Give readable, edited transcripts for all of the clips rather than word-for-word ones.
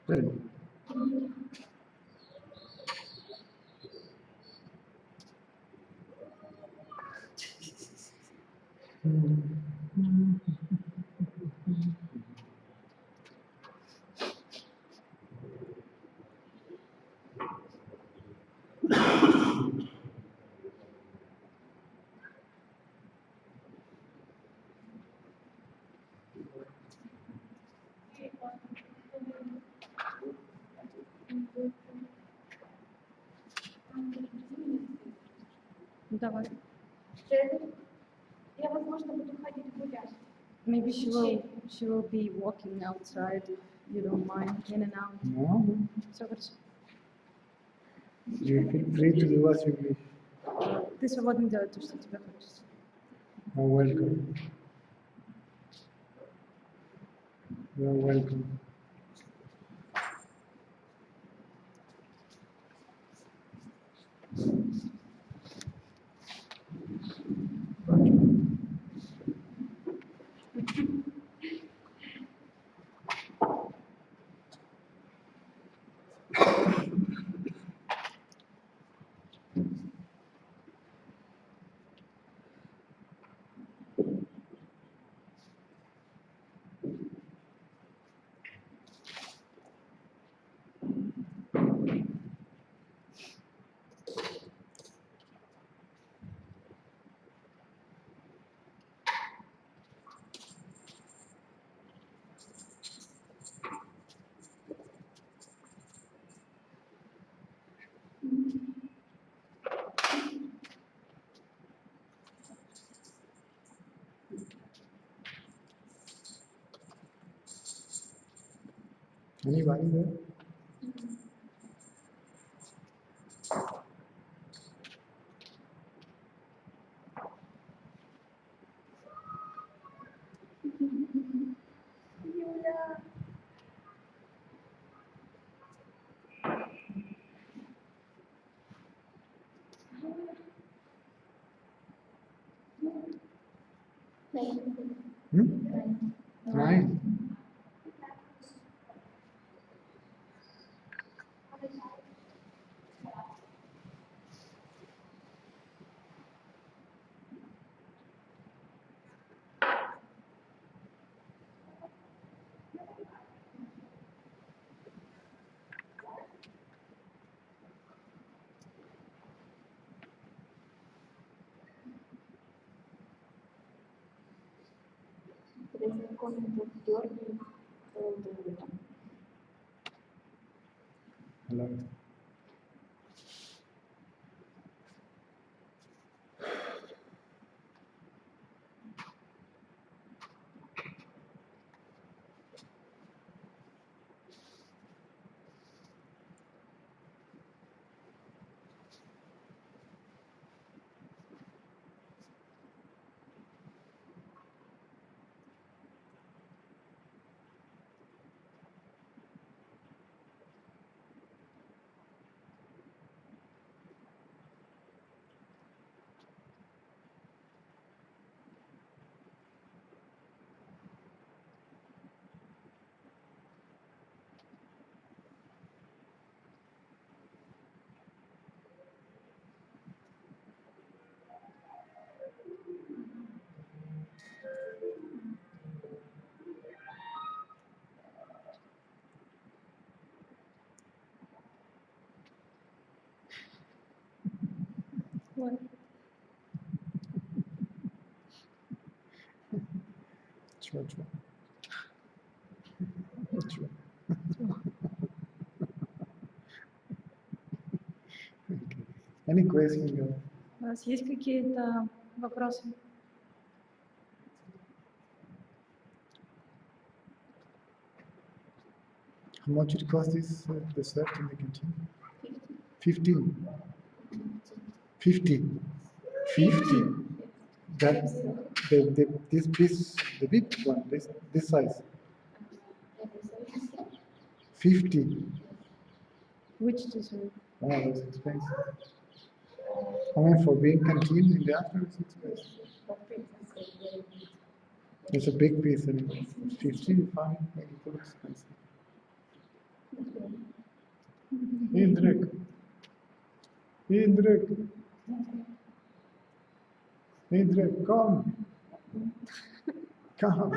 Really? Давай. Maybe she will be walking outside if you don't mind, in and out. No, So what's you feel free to do as you wish. ты свободно делать то, что тебе хочется. You're welcome. You're welcome. Anybody there? Nine. Hello. What? Sure. Sure. Okay. Any question? У вас есть какие-то вопросы? How much it costs this dessert in the canteen? 15. 50. 50. That this piece, the big one, this size. 50. Which dessert? Wow, that's expensive. I mean, for being canteen in the afternoon, it's expensive. It's a big piece, and 50, fine, maybe too expensive. Indrek. Indrek. Indrek, come. Come.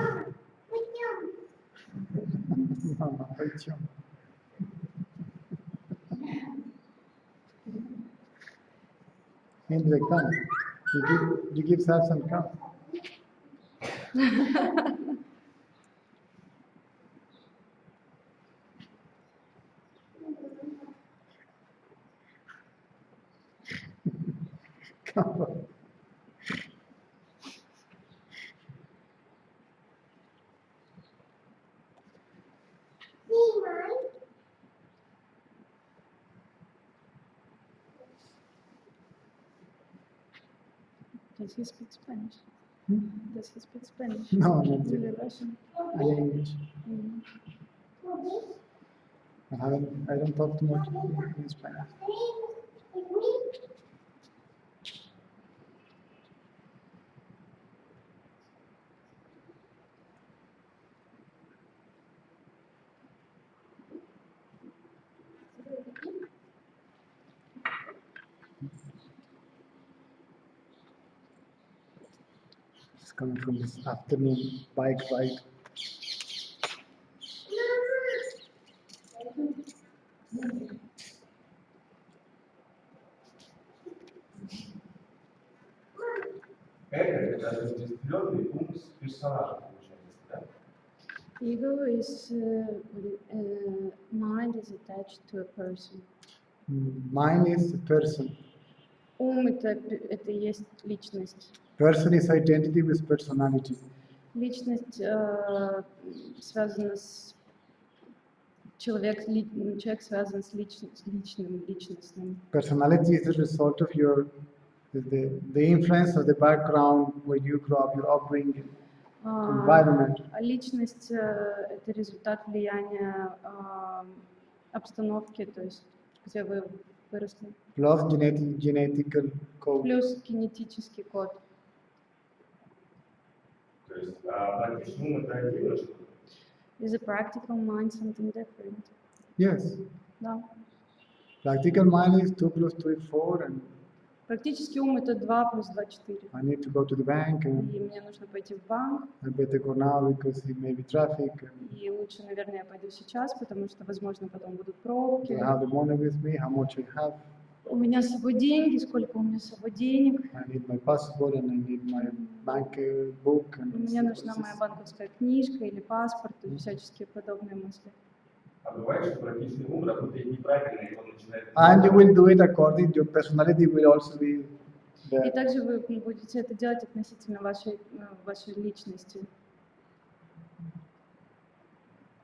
Mama, пойдем. Indrek, come. You give some come. Come. Does he speak Spanish? Hmm? Does he speak Spanish? No, not Only yet. Russian. Only English. Mm. I don't talk too much in Spanish. It's coming from this afternoon bike ride. Это даже разделенный пункт персонажа получается, да? Ego is mind is attached to a person. Mine is a person. Ум это и есть личность. Person is identity with personality. Личность связана с человек связан с личностным. Personality is the result of the influence of the background where you grew up, your upbringing, environment. А личность это результат влияния обстановки, то есть где вы выросли. Plus genetical code. Плюс генетический код. То есть практически ум это отдельно что-то. Is a practical mind something different? Yes. Да. Practical mind is 2 plus 2 is 4, and Практически ум это 2 плюс 2 4. I need to go to the bank, and И мне нужно пойти в банк, I better go now because it may be traffic. And и лучше, наверное, я пойду сейчас, потому что, возможно, потом будут do пробки. I have the money with me? How much I have? У меня с собой деньги, сколько у меня с собой денег. I need my passport and I need my bank book. And Мне нужна моя банковская книжка или паспорт, и всяческие подобные мысли. А бывает, что практически ум работает неправильно, и он начинает... And you will do it according, your personality will also be И there. также вы будете это делать относительно вашей личности.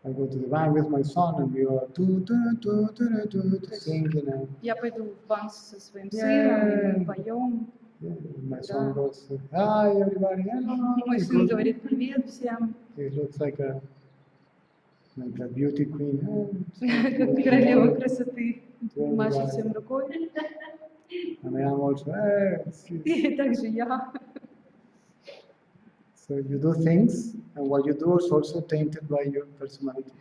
I go to the bank with my son and we are singing. Я пойду в банк со своим Yeah. сыном, и мы поем. My son goes, hi everybody, hello. Мой сын говорит привет всем, He looks like a beauty queen. как королева красоты, машет всем рукой. And I am also, hey. И также я. So you do things, and what you do is also tainted by your personality.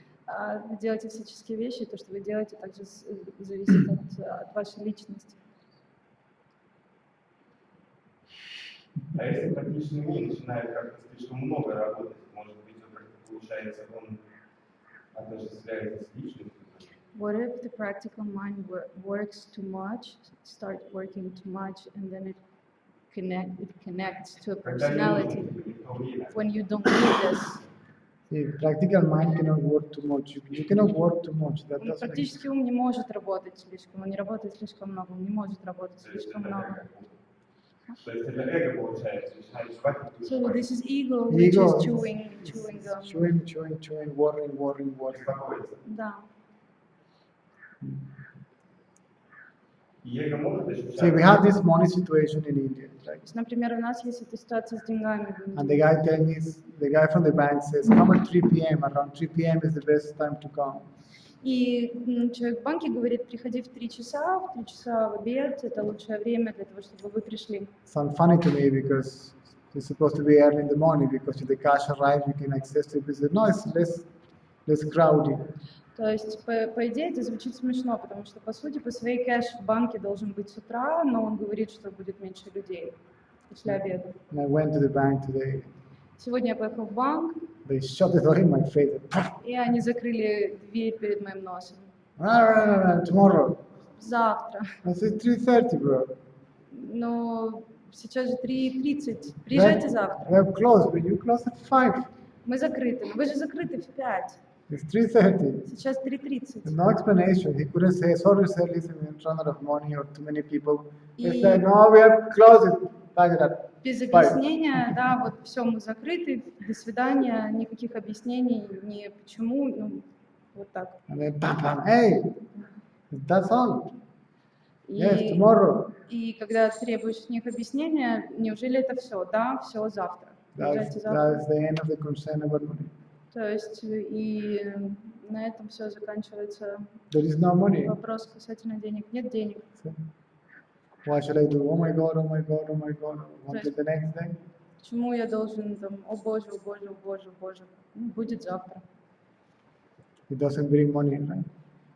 Вы делаете всяческие вещи, то, что вы делаете, также зависит от вашей личности. А если практически ум начинает как-то слишком много работать, может быть, он как-то получается, он отождествляется с личностью? What if the practical mind works too much, start working too much, and then it connects to a personality when you don't need this? See, practical mind cannot work too much. You cannot work too much. That doesn't Практически ум не может работать слишком, он не работает слишком много, он не может работать слишком много. То есть это эго получается, начинает жевать. So this is ego, which Ego. is chewing gum. chewing, worrying. Беспокоится. Да. И эго может ощущать... See, we have this money situation in India, right? Например, у нас есть эта ситуация с деньгами. And the guy from the bank says, come at 3 p.m. Around 3 p.m. is the best time to come. И человек в банке говорит, приходи в 3 часа, в обед, это лучшее время для того, чтобы вы пришли. Sounds funny to me because it's supposed to be early in the morning because if the cash arrives, you can access it. He said, no, it's less crowded. То есть, по идее, это звучит смешно, потому что, по сути, по своей кэш в банке должен быть с утра, но он говорит, что будет меньше людей после обеда. And I went to the bank today. Сегодня я поехал в банк, They shut the door in my face. и они закрыли дверь перед моим носом. Tomorrow. Завтра. I said 3:30, bro. Но сейчас же 3:30. Приезжайте завтра. We're closed, but you close at 5. Мы закрыты. Но вы же закрыты в 5. It's 3:30. Сейчас 3:30. No explanation. He couldn't say, sorry, sir, listen, we don't run out of money or too many people. He И- said, no, we are closed. Back it up. Без Five. объяснения, да, вот все, мы закрыты, до свидания, никаких объяснений, ни почему, ну, вот так. And then, bam, bam, hey, that's all. Yes, И, tomorrow. и когда требуешь от них объяснения, неужели это все? Да, все завтра. Приезжайте завтра. That's the end of the concern about money. То есть и на этом все заканчивается. There is no money. Вопрос касательно денег. Нет денег. So, what should I do? Oh my God, oh my God, oh my God. Until the next day. Почему я должен там, о боже, о боже, о боже, о боже. Ну, будет завтра. It doesn't bring money, right?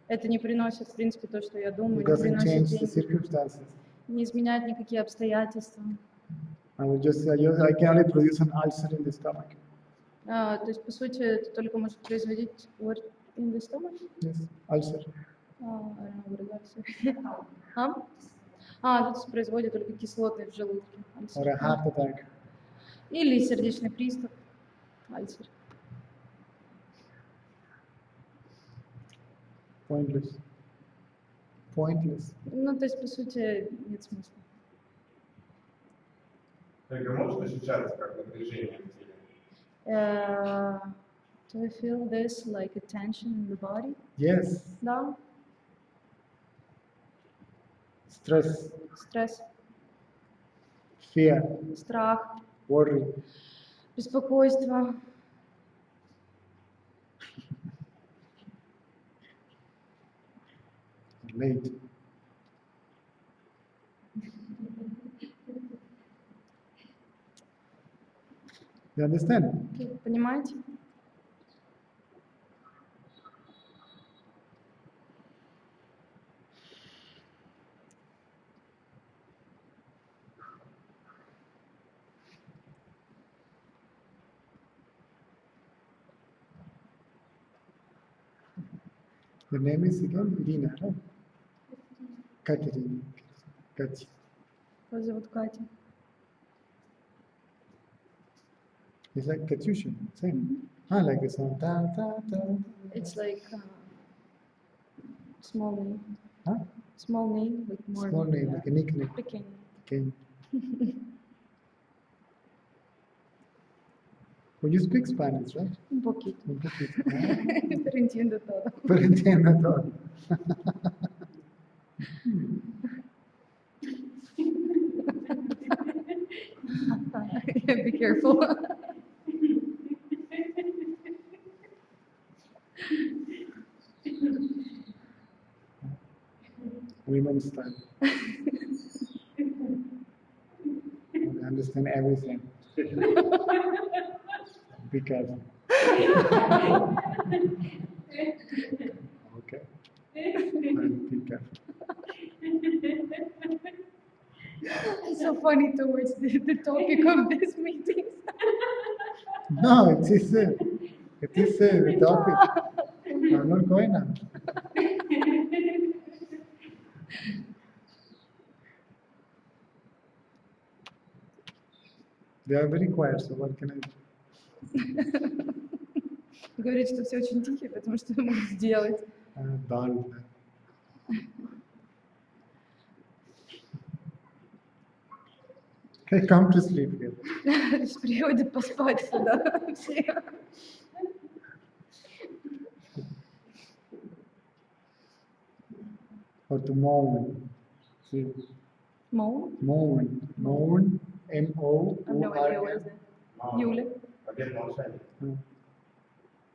Это не приносит, в принципе, то, что я думаю, It не doesn't приносит change the деньги, circumstances. не изменяет никакие обстоятельства. I can only produce an ulcer in the stomach. То есть, по сути, это только может производить what in the stomach? Yes, ulcer. I don't know what it is. А? Тут производит только кислотность в желудке. Or a heart attack. Или сердечный приступ. Альцер. Pointless. Pointless. Ну, то есть, по сути, нет смысла. Ольга, может ощущаться как напряжение в теле? Do you feel this like a tension in the body? Yes, Да? stress, Стресс, fear, страх, worry. беспокойство. Late. You understand? Понимаете? Your name is again Irina, right? Katerina. Katya. Вас зовут Катя. It's like Katyusha, same. Like the song. Ta, ta, ta. It's like small name. Huh? Small name, like more. Small name, like a nickname. Pequeño. Okay. Well, you speak Spanish, right? Un poquito. Un poquito. Ah, Pero entiendo todo. pero entiendo todo. Be careful. Women style. I understand everything. Be careful. Okay. I'll be careful. It's so funny towards the topic of this meeting. No, it is the topic. I'm not going now. They are very quiet, so what can I do? Говорит, что все очень тихие, потому что могут сделать. Dull. Okay, come to sleep here. Приходит поспать сюда. Все. Or to mourn. See, Моу? mourn. Mourn. M-O-U-R-N. Юля. Обед молчания.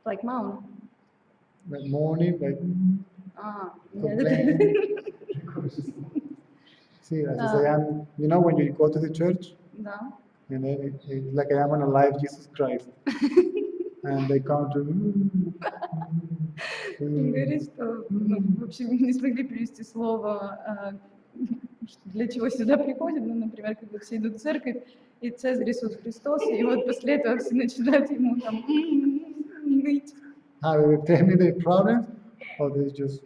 Like moan. Like mourning, like Нет. complaining. See, as I am, you know, when you go to the church, Да. and then it's like I am on a live Jesus Christ. And they come to, Он говорит, что ну, в общем, не смогли перевести слово, для чего сюда приходят, ну, например, когда все идут в церковь, и Цезарь Иисус Христос, и вот после этого все начинают ему там ныть. They tell me their problems, or they just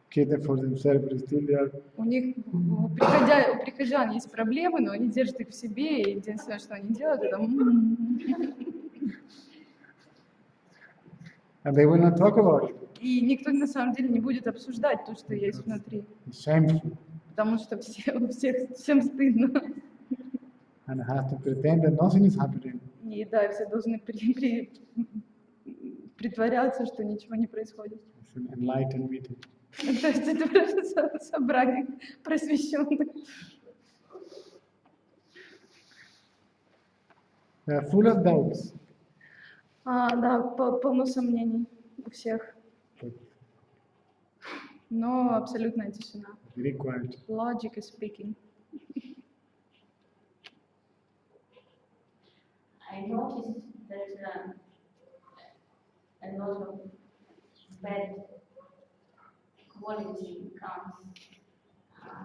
keep them for themselves, but still they are. У них, у прихожан есть проблемы, но они держат их в себе, и единственное, что они делают, это And they will not talk about it. И никто на самом деле не будет обсуждать то, что есть внутри, It's shameful. потому что всем стыдно. And have to pretend that nothing is happening. И да, все должны притворяться, что ничего не происходит. It's an enlightened meeting. То есть это просто собрание просвещенных. They are full of doubts. Да, полно сомнений у всех, но абсолютная тишина. Very quiet. Logic is speaking. I noticed that a lot of bad quality comes.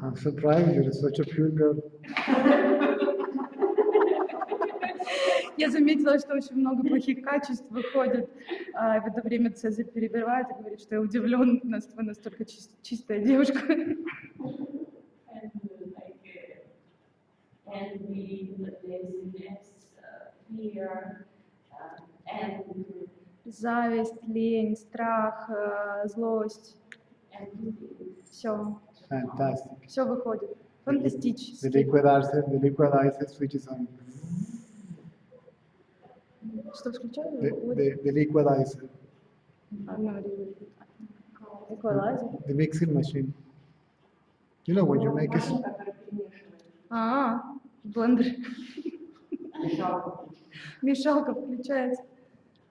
I'm surprised you're such a pure girl. Я заметила, что очень много плохих качеств выходит. И в это время Цезарь перебивает и говорит, что я удивлен, вы настолько чистая девушка. Envy, laziness, fear, and Зависть, лень, страх, злость. Все. Fantastic. Все выходит. Фантастически. The liquidizer switches on. Что включаю? The liquidizer, Эквалайзер. the mixing machine. You know when you make it. Блендер. Мешалка включается.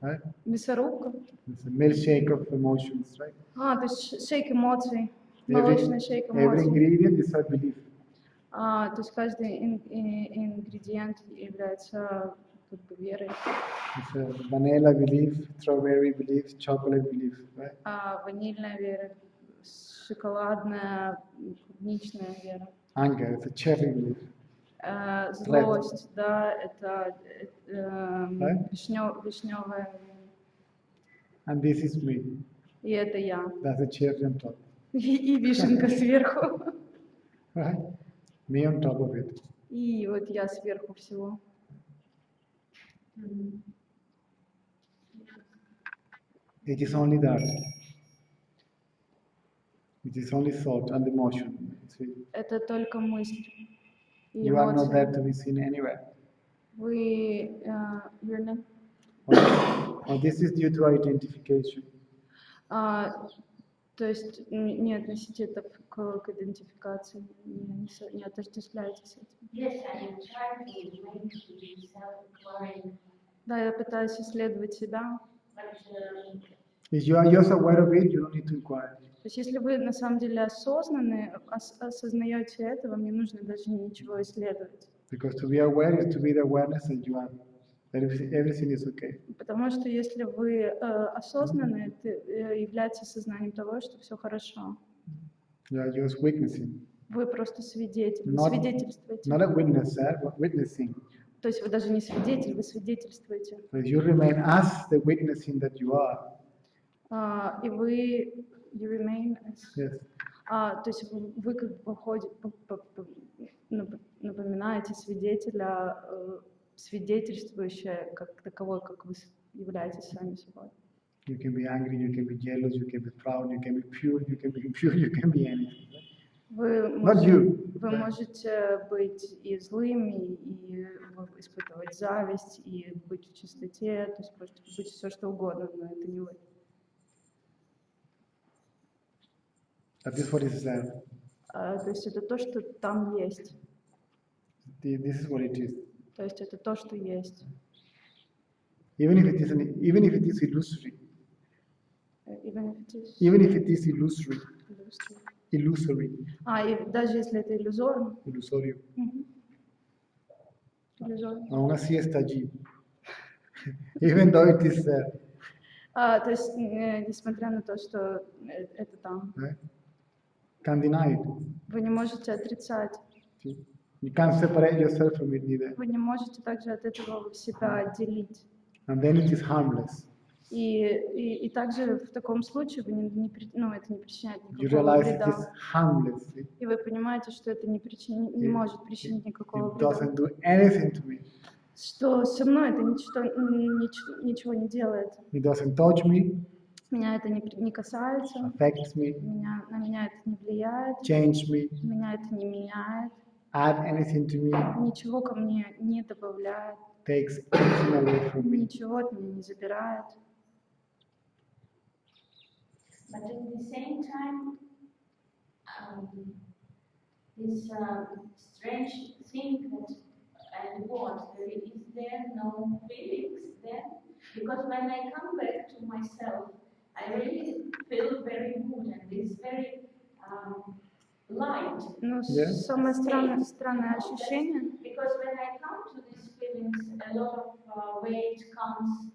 Right? Мясорубка. It's a milkshake of emotions, right? То есть шейк эмоций. Every, Молочный шейк every эмоций. ingredient is a belief. То есть каждый ингредиент является как бы верой. It's a vanilla belief, strawberry belief, chocolate belief, right? Ванильная вера, шоколадная, клубничная вера. Anger, it's a cherry belief. Злость, да, это Right? вишневая. And this is me. И это я. That's a cherry on top. И вишенка сверху. Right? Me on top of it. И вот я сверху всего. It is only that. It is only thought and emotion. See? Это только мысль и You are not there эмоции. to be seen anywhere. Вы, you're not, Or this is due to identification. то есть не относите это к идентификации, не отождествляйте с этим. yes, I am trying to make self-inquiry, Да, я пытаюсь исследовать себя. but If you are just aware of it, you don't need to inquire. То есть если вы на самом деле осознаны, осознаете это, вам не нужно даже ничего исследовать. Because to be aware is to be the awareness that you are. That everything is okay. Потому что если вы осознаны, это является сознанием того, что все хорошо. You are just witnessing. Вы просто свидетель, вы Not- свидетельствуете. Not a witnesser, but witnessing. То есть вы даже не свидетель, вы свидетельствуете. So if you remain as the witnessing that you are, И вы, you remain as, yes, то есть вы как бы напоминаете свидетеля, свидетельствующее как таковой, как вы являетесь сами собой. you can be angry, you can be jealous, you can be proud, you can be pure, you can be impure, you can be anything. Вы Not you. Вы можете быть и злым, и испытывать зависть, и быть в чистоте, то есть просто быть все что угодно, но это не вы. That is what is there. То есть это то, что там есть. This is what it is. То есть это то, что есть. Even if it is illusory, Even if it is even if it is illusory, illusory, и даже если это иллюзорно, illusorio, иллюзорно. aún así está allí. Even though it is there, То есть, несмотря на то, что это там, right? Can't deny it. вы не можете отрицать, See? You can't separate yourself from it neither. вы не можете также от этого себя отделить. And then it is harmless. И также в таком случае вы это не причиняет You никакого realize it вреда. is harmless. See? И вы понимаете, что это не может причинить никакого It вреда. doesn't do anything to me. Что со мной это ничего не делает. It doesn't touch me, Меня это не касается, affects me, на меня это не влияет, change me, меня это не меняет, add anything to me, ничего ко мне не добавляет, takes anything away from me. ничего от меня не забирает. But at the same time, this strange thing that and what is there no feelings there? Because when I come back to myself, I really feel very good and it's very light. Но Yeah. самое странное ощущение, Because when I come to these feelings, a lot of weight comes,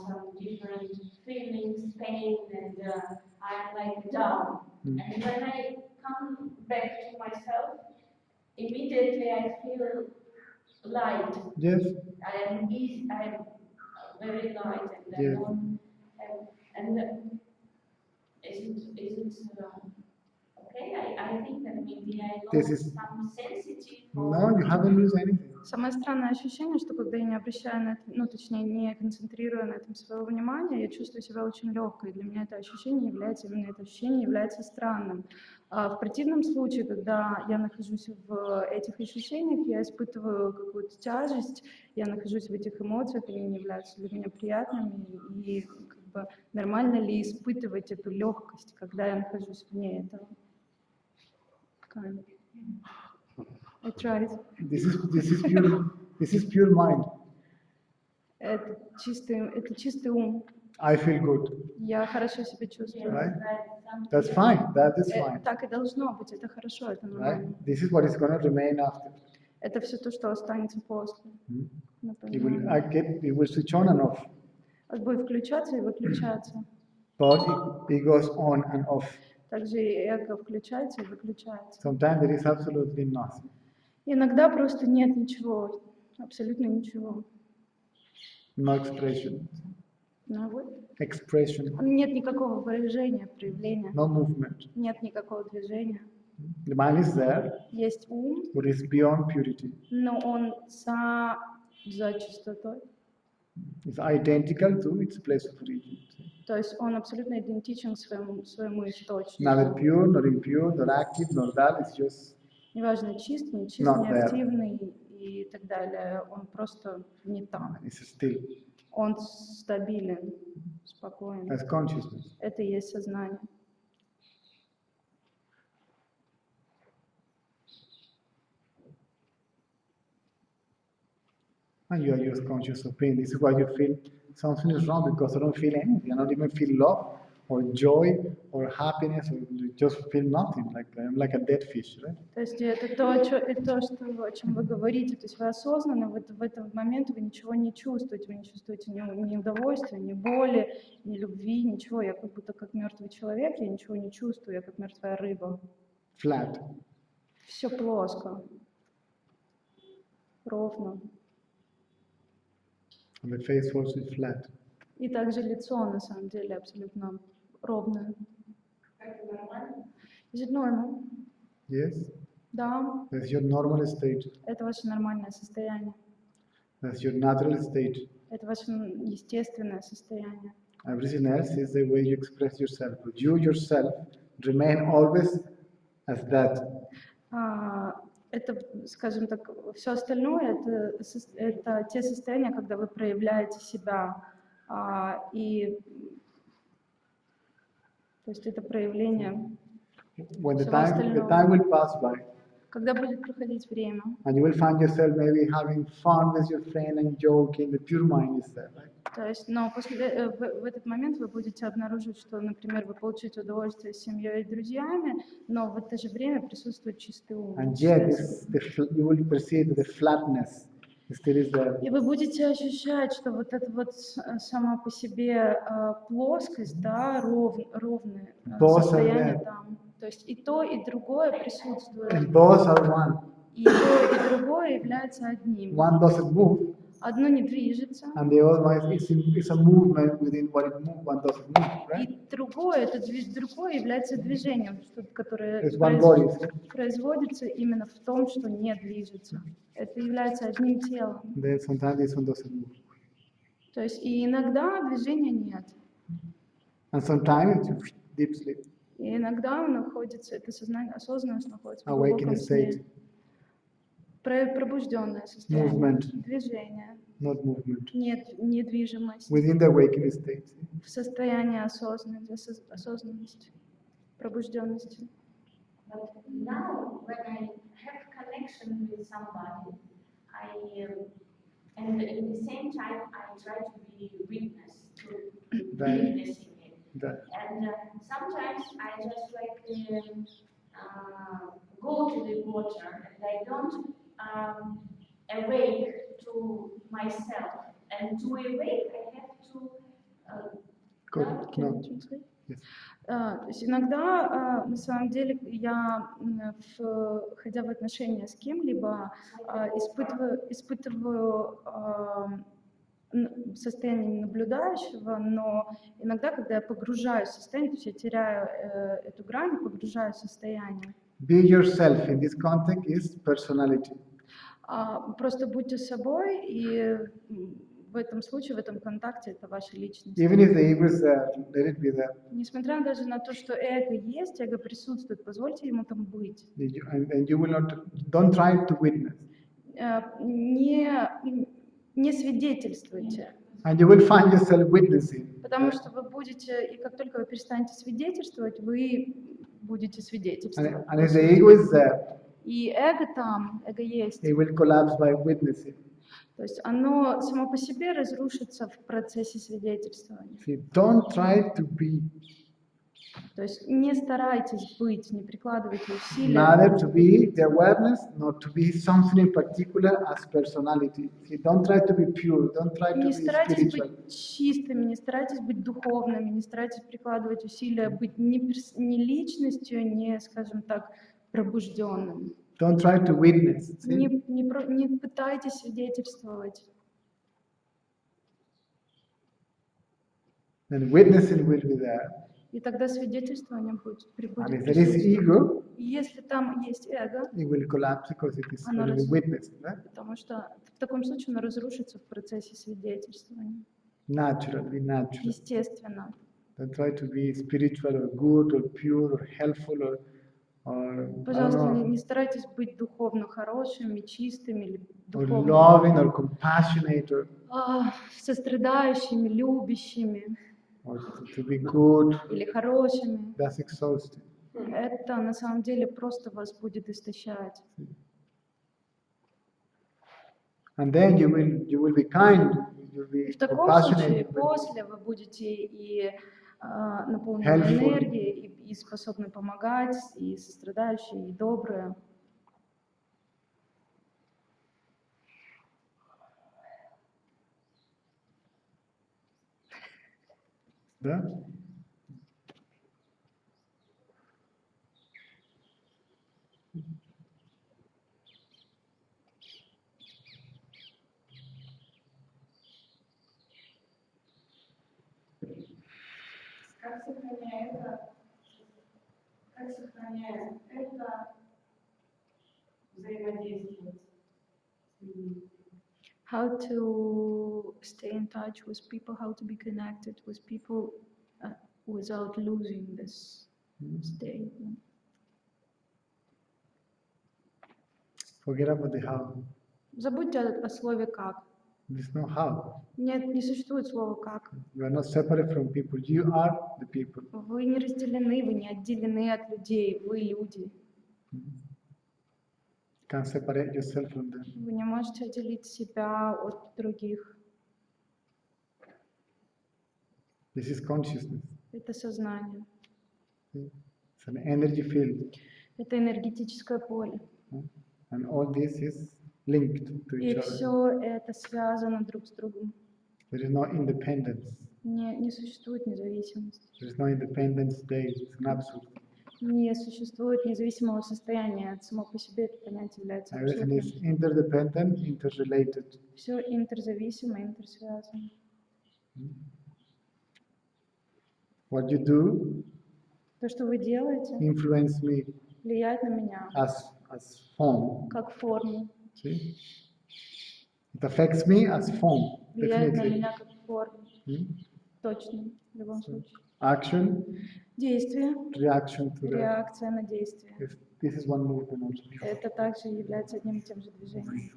some different feelings, pain, and I'm like down. Mm. And when I come back to myself, immediately I feel light. Yes, I am easy. I am very light, and Yes. Is it okay? I think that maybe I This lost is- some sensitive. no, you haven't lost anything. самое странное ощущение, что когда я не обращаю на это, точнее, не концентрируя на этом своего внимания, я чувствую себя очень легкой. Для меня это ощущение является странным. В противном случае, когда я нахожусь в этих ощущениях, я испытываю какую-то тяжесть, я нахожусь в этих эмоциях, они не являются для меня приятными, и как бы, нормально ли испытывать эту легкость, когда я нахожусь вне этого? Kind of. I tried. This is pure mind. Это чистый ум. I feel good, Я хорошо себя чувствую. right? That's fine. That is fine, Так и должно быть, это хорошо, это right? нормально. This is what is going to remain after. Это все то, что останется после. It Напоминаю. it will switch on and off, Он будет включаться и выключаться. but it goes on and off. Также и эго включается и выключается. Sometimes there is absolutely nothing. Иногда просто нет ничего, абсолютно ничего. No expression. Ну вот. Expression. Нет никакого выражения, проявления. No movement. Нет никакого движения. The mind is there, Есть ум, but it's beyond purity. но он за чистотой. It's identical to its place of origin. То есть он абсолютно идентичен своему источнику. Neither pure, nor impure, nor active, nor dull. It's just Неважно, чист, не чист, Not there. неактивный и так далее. Он просто не там. it's still Он стабилен, спокоен. as consciousness. Это и есть сознание. And you are just conscious of pain. This is why you feel something is wrong because I don't feel anything. I don't even feel love or joy or happiness or you just feel nothing. Like I'm like a dead fish, right? То есть это то, о чем вы говорите. То есть вы осознанно в этот момент вы ничего не чувствуете. Вы не чувствуете ни удовольствия, ни боли, ни любви, ничего. Я как будто как мертвый человек, я ничего не чувствую, я как мертвая рыба. Flat. Все плоско, ровно. And the face also is flat. И также лицо на самом деле абсолютно ровное. Is it normal? Yes? Да, That's your normal state. это ваше нормальное состояние. That's your natural state. Это ваше естественное состояние. Everything else is the way you express yourself. But you yourself remain always as that. Это, скажем так, все остальное это те состояния, когда вы проявляете себя. И то есть это проявление, When the Всего time остального. will pass by, когда будет проходить время. and you will find yourself maybe having fun with your friend and joking, the pure mind is there, right? То есть, но в этот момент вы будете обнаружить, что, например, вы получите удовольствие с семьей и друзьями, но в это же время присутствует чистый ум. And yet, you will perceive the flatness It still is there. И вы будете ощущать, что вот эта вот сама по себе плоскость, да, ровное Both are состояние there. там. То есть и то, и другое присутствует. And both are one. И то, и другое является одним. One doesn't move, Одно не движется, and the other one is a movement within what it moves. One doesn't move, right? и другое является движением, которое It's one body. производится именно в том, что не движется. Это является одним телом. Then sometimes this one doesn't move. То есть и иногда движения нет. And sometimes it's deep sleep, И иногда он находится, это сознание, осознанность находится в awakening глубоком сне. state, Пробужденное состояние, Movement. движение, not movement. недвижимость, Within the awakening state. в состоянии осознанности, пробужденности. But now, when I have connection with somebody, and at the same time I try to be witness to Right. witnessing it. That, And sometimes I just go to the water and I don't awake to myself. And to awake, I have to. good. Can you No. translate? Yes. То есть иногда, на самом деле, я, входя в отношения с кем-либо, испытываю состояние наблюдающего, но иногда, когда я погружаюсь в состояние, то есть я теряю эту грань, погружаюсь в состояние. Be yourself in this context is personality. Просто будьте собой, и в этом случае, в этом контакте, это ваша личность. Even if the ego is there, let it be there. Несмотря даже на то, что эго есть, эго присутствует, позвольте ему там быть. And you will not, don't try to witness. Не свидетельствуйте, And you will find yourself witnessing. потому что вы будете, и как только вы перестанете свидетельствовать, вы будете свидетельствовать. And if the ego is there, И эго там, эго есть. it will collapse by witnessing. То есть оно само по себе разрушится в процессе свидетельствования. See, don't try to be, То есть не старайтесь быть, не прикладывайте усилия. neither to be the awareness, nor to be something in particular as personality. See, don't try to be pure, don't try to Не be старайтесь spiritual. быть чистыми, не старайтесь быть духовными, не старайтесь прикладывать усилия, быть не личностью, не, скажем так, пробужденным. Don't try to witness. See? Не пытайтесь свидетельствовать. And witnessing will be there. И тогда свидетельствование And прибудет. if there is ego, И если там есть эго, it will collapse because it is Оно going to be раз- witnessed. Right? потому что в таком случае оно разрушится в процессе свидетельствования. Natural, be natural. Естественно. Don't try to be spiritual or good or pure or helpful or I don't Пожалуйста, know, не старайтесь быть духовно хорошими, чистыми или or духовно loving or compassionate or сострадающими, любящими to be good. или хорошими. That's exhausting. Это на самом деле просто вас будет истощать. And then you will be kind, you'll И be в таком случае compassionate, после вы будете и наполнены Helpful. энергией, и способны помогать, и сострадающие, и добрые. да? Как сохраняя это, взаимодействовать с людьми? How to stay in touch with people, how to be connected with people without losing this state. Forget about the how. Забудьте о слове «как». There's no how. Нет, не существует слова «как». You are not separate from people. You are the people. Вы не разделены, вы не отделены от людей, вы люди. You can't separate yourself from them. Вы не можете отделить себя от других. This is consciousness. Это сознание. It's an energy field. Это энергетическое поле. And all this is linked to И each other. все это связано друг с другом. There is no independence. Не существует независимости. There is no independent state. It's an absolute. Не существует независимого состояния. Само по себе это понятие является Everything is абсолютным. interdependent, interrelated. Все интерзависимо, интерсвязано. What you do То, что вы делаете, influence me влияет на меня as form. как форму, See? It affects me as form, влияет на definitely. меня как форму. Hmm? Точно, в любом случае. Action, Действие, reaction to that. реакция на действие. This is one movement also. Это также является одним и тем же движением.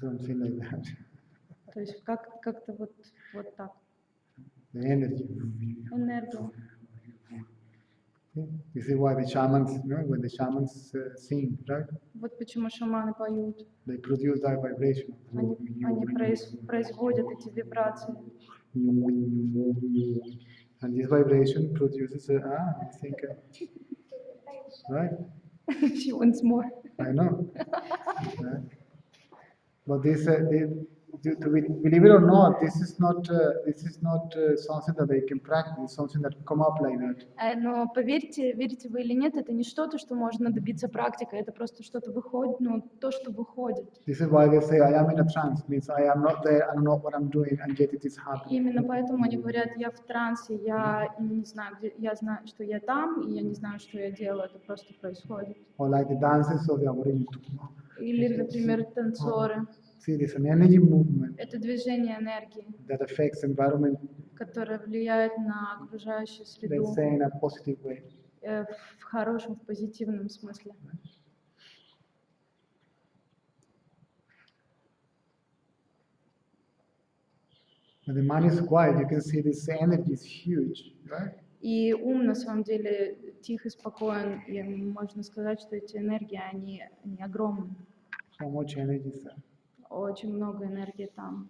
Something like that. То есть как-то вот так. The energy. Энергия. This is why the shamans, when the shamans sing, right? Вот почему шаманы поют. They produce that vibration. Они производят эти вибрации. And this vibration produces I think, right? She wants more. I know. But this, believe it or not, this is not something that they can practice. It's something that come up like that. Но поверьте, верите вы или нет, это не что-то, что можно добиться практикой, это просто что-то выходит, то, что выходит. This is why they say I am in a trance. Means I am not there. I don't know what I'm doing, and yet it is happening. Именно поэтому они говорят, я в трансе, я не знаю, где, я знаю, что я там, и я не знаю, что я делаю, это просто происходит. Or like the dances of the Aboriginal. Или, например, танцоры. See, there's an energy movement Это движение энергии, that affects environment, которое влияет на окружающую let's среду say, in a positive way. в хорошем, в позитивном смысле. When the mind is quiet, you can see this energy is huge, right? И ум на самом деле тих и спокоен, и можно сказать, что эти энергии, они огромны. So much energy is there. Очень много энергии там.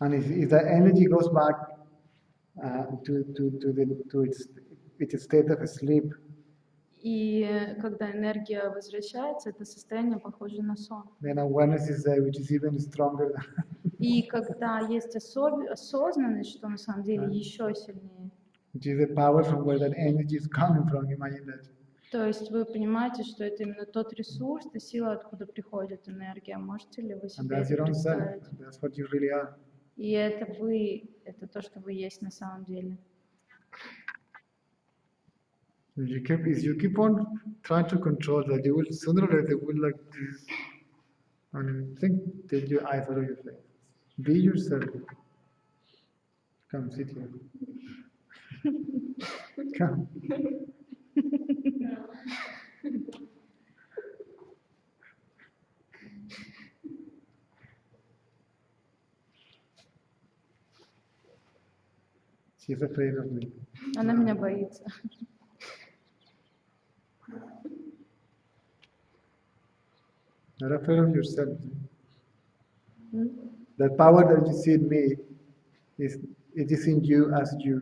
And if the energy goes back to its state of sleep, И когда энергия возвращается, это состояние похоже на сон. then awareness is there, which is even stronger. И когда есть осознанность, что на самом деле еще сильнее, Which is the power from where that energy is coming from. Imagine that. то есть вы понимаете, что это именно тот ресурс, та сила, откуда приходит энергия. Можете ли вы And себе that's это your own self. представить? That's what you really are. И это вы, это то, что вы есть на самом деле. If you keep on trying to control that, you will sooner or later will like this. And think, take your eyes out of your face. Be yourself. Come, sit here. Come. She's afraid of me. Она меня боится. You're afraid of yourself. That power that you see in me it is in you as you.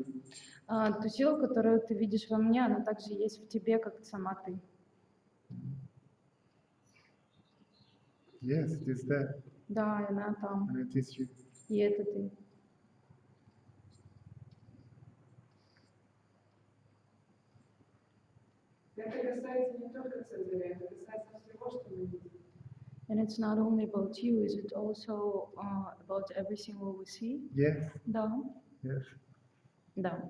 Ту силу, которую ты видишь во мне, она также есть в тебе, как сама ты. Yes, it is there. Да, и она там, And it is you. и это ты. Это касается не только Цезаря, это касается всего, что мы видим. And it's not only about you, is it also about everything what we see? Yes, Да, yes. да.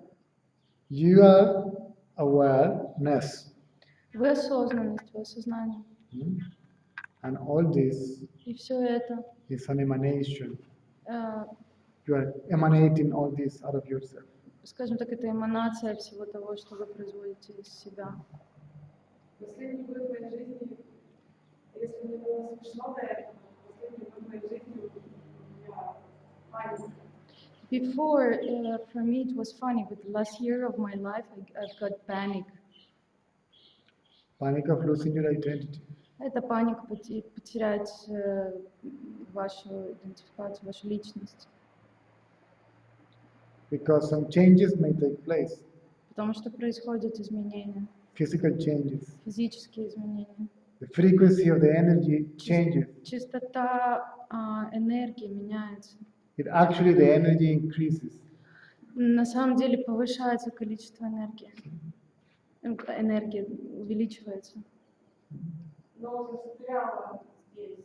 You are awareness. Вы осознанность, вы осознание. And all this И все это, is an emanation. э, You are emanating all this out of yourself. скажем так, это эманация всего того, что вы производите из себя. Последний год моей жизни, если мне было смешно до этого, последний год моей жизни у меня паника. Before, for me it was funny, but the last year of my life I've got panic. Panic of losing your identity. Это паника потерять вашу идентификацию, вашу личность. Because some changes may take place. Потому что происходят изменения, physical changes. физические изменения. The frequency of the energy changes. Частота энергии меняется. Actually, the energy increases. На самом деле повышается количество энергии. Энергия увеличивается. Но застряла здесь.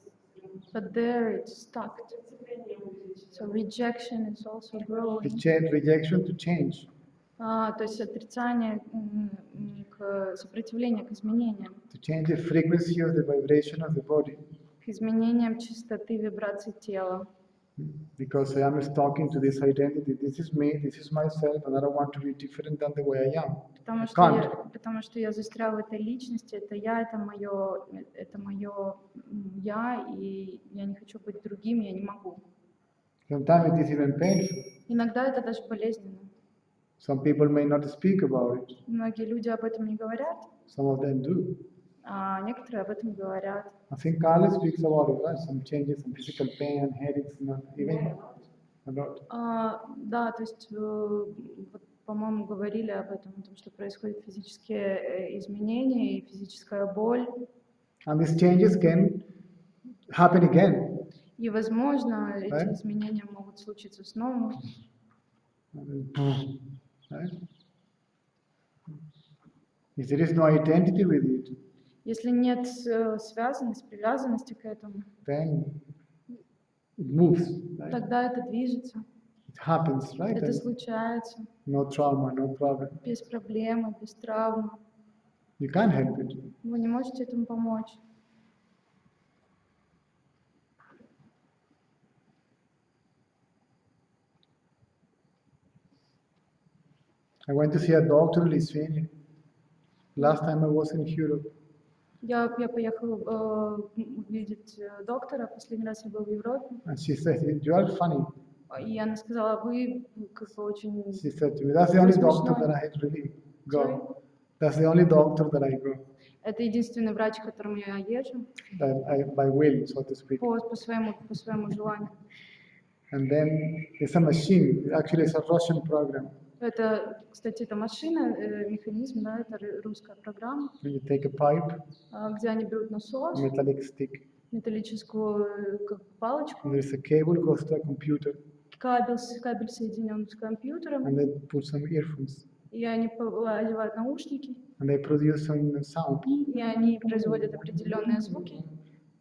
But there it's stuck. Сопротивление увеличилось. So rejection is also growing. Rejection to change. То есть отрицание, сопротивление к изменениям. To change the frequency of the vibration of the body. К изменениям частоты вибраций тела. Because I am talking to this identity, this is me, this is myself, and I don't want to be different than the way I am. Потому что я застрял в этой личности, это я, это мое я, и я не хочу быть другим, я не могу. Sometimes it is even painful. Иногда это даже болезненно. Some people may not speak about it. Многие люди об этом не говорят, Some of them do. а некоторые об этом говорят. I think Carla speaks about it, right? Some changes, some physical pain, headaches, even a lot. Да, то есть, вот, по-моему, говорили об этом, о том, что происходят физические изменения и физическая боль. And these changes can happen again. И, возможно, Right? эти изменения могут случиться снова. Right? If there is no identity with it, Если нет связанности, привязанности к этому, then it moves, right? тогда это движется, It happens, right? это And случается no trauma, no problem. без проблемы, без травм. You can't help it. Вы не можете этому помочь. I went to see a doctor in Lithuania. Last time I was in Europe. Я поехала увидеть доктора, последний раз я был в Европе, And she said, "You are funny." и она сказала, вы как бы очень... She said to me, "That's the only doctor that I really go. That's the only doctor that I go. Это единственный врач, к которому я езжу, By will, so to speak." по своему желанию. And then it's a machine. Actually, it's a Russian program. Это, кстати, это машина, механизм, да, это русская программа, You take a pipe, где они берут насос, metallic stick, металлическую как бы палочку, and there's a cable goes to a computer, кабель соединен с компьютером, and they put some earphones, и они одевают наушники, and they produce some sound. и они производят определенные звуки.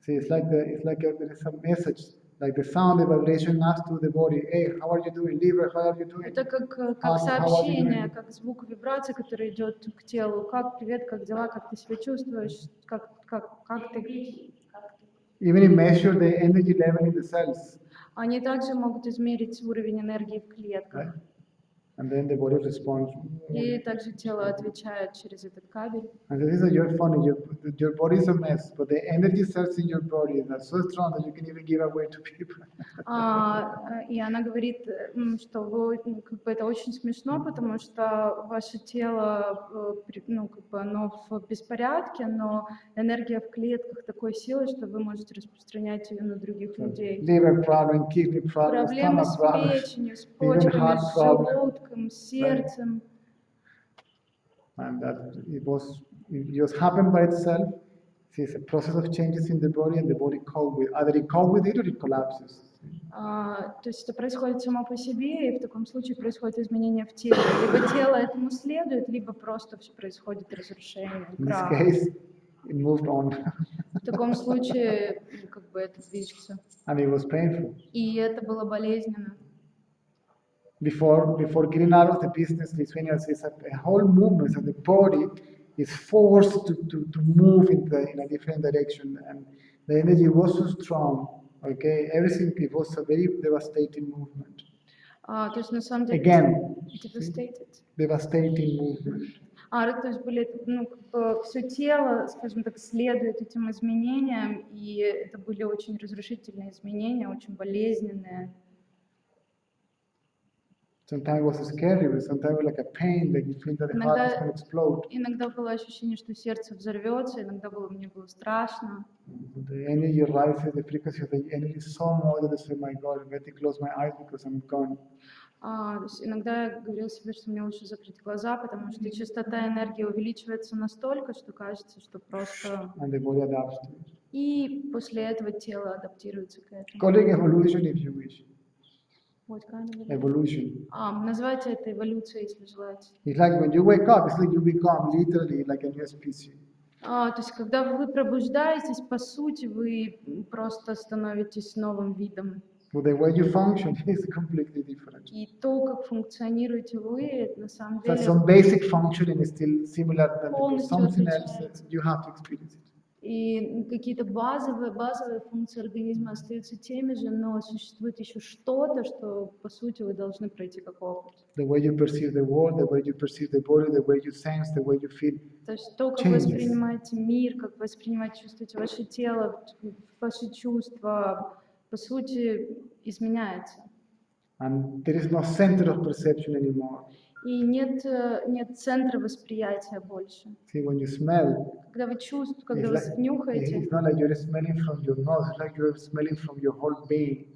See, there is a message, like the sound, the vibration asks to the body, "Hey, how are you doing, liver? How are you doing?" Это как How are you сообщение, doing? как звук вибрации, который идет к телу. Как, привет, как дела, как ты себя чувствуешь, как ты... Even measure the energy level in the cells. Они также могут измерить уровень энергии в клетках. Right? And then the body responds. И также тело отвечает через этот кабель. And this is your funny, your body is a mess, but the energy cells in your body are so strong that you can even give away to people. И она говорит, что вы, как бы это очень смешно, потому что ваше тело, как бы оно в беспорядке, но энергия в клетках такой силы, что вы можете распространять ее на других людей. Liver problem, kidney problem, Проблемы stomach с problem, печенью, с even почками, heart с problem. желудком, с сердцем. And that it just happened by itself. It's a process of changes in the body, and the body cope with. Either it cope with it or it collapses. То есть это происходит само по себе, и в таком случае происходит изменение в теле. Либо тело этому следует, либо просто все происходит разрушение, In this крах. case, it moved on, В таком случае как бы это движется. and it was painful. И это было болезненно. Before getting out of the business, Lithuania is a whole movement, so the body is forced to move in a different direction, and the energy was so strong. Okay, everything, it was a very devastating movement. То есть на самом деле... Again, Devastated. devastating movement. То есть были, как бы все тело, скажем так, следует этим изменениям, и это были очень разрушительные изменения, очень болезненные. Sometimes it was scary, but sometimes it was like a pain, like you feel that the heart is going to explode. Иногда было ощущение, что сердце взорвется, иногда мне было страшно. The energy rises, the frequency of the energy is so much that I say, "My God, I better close my eyes because I'm gone." То есть иногда я говорила себе, что мне лучше закрыть глаза, потому что частота энергии увеличивается настолько, что кажется, что просто... and the body adapts to it. И после этого тело адаптируется к этому. Call it evolution if you wish. Вот, kind of Evolution. Называйте это эволюцией, если желаете. It's like when you wake up, it's like you become literally like a new species. То есть, когда вы пробуждаетесь, по сути, вы просто становитесь новым видом. But the way you function is completely different. И то, как функционируете вы, это на самом So деле some basic functioning is still similar, but полностью something else, отличается. you have to experience it. И какие-то базовые функции организма остаются теми же, но существует еще что-то, что, по сути, вы должны пройти как опыт. The way you perceive the world, the way you perceive the body, the way you sense, the way you feel. То есть то, как Changes. вы воспринимаете мир, как вы воспринимаете, чувствуете ваше тело, ваши чувства, по сути, изменяется. And there is no center of perception anymore. И нет центра восприятия больше. See, when you smell, Когда вы чувствуете, когда it's, вы like, нюхаете, it's not like you're smelling from your nose, it's like you're smelling from your whole being.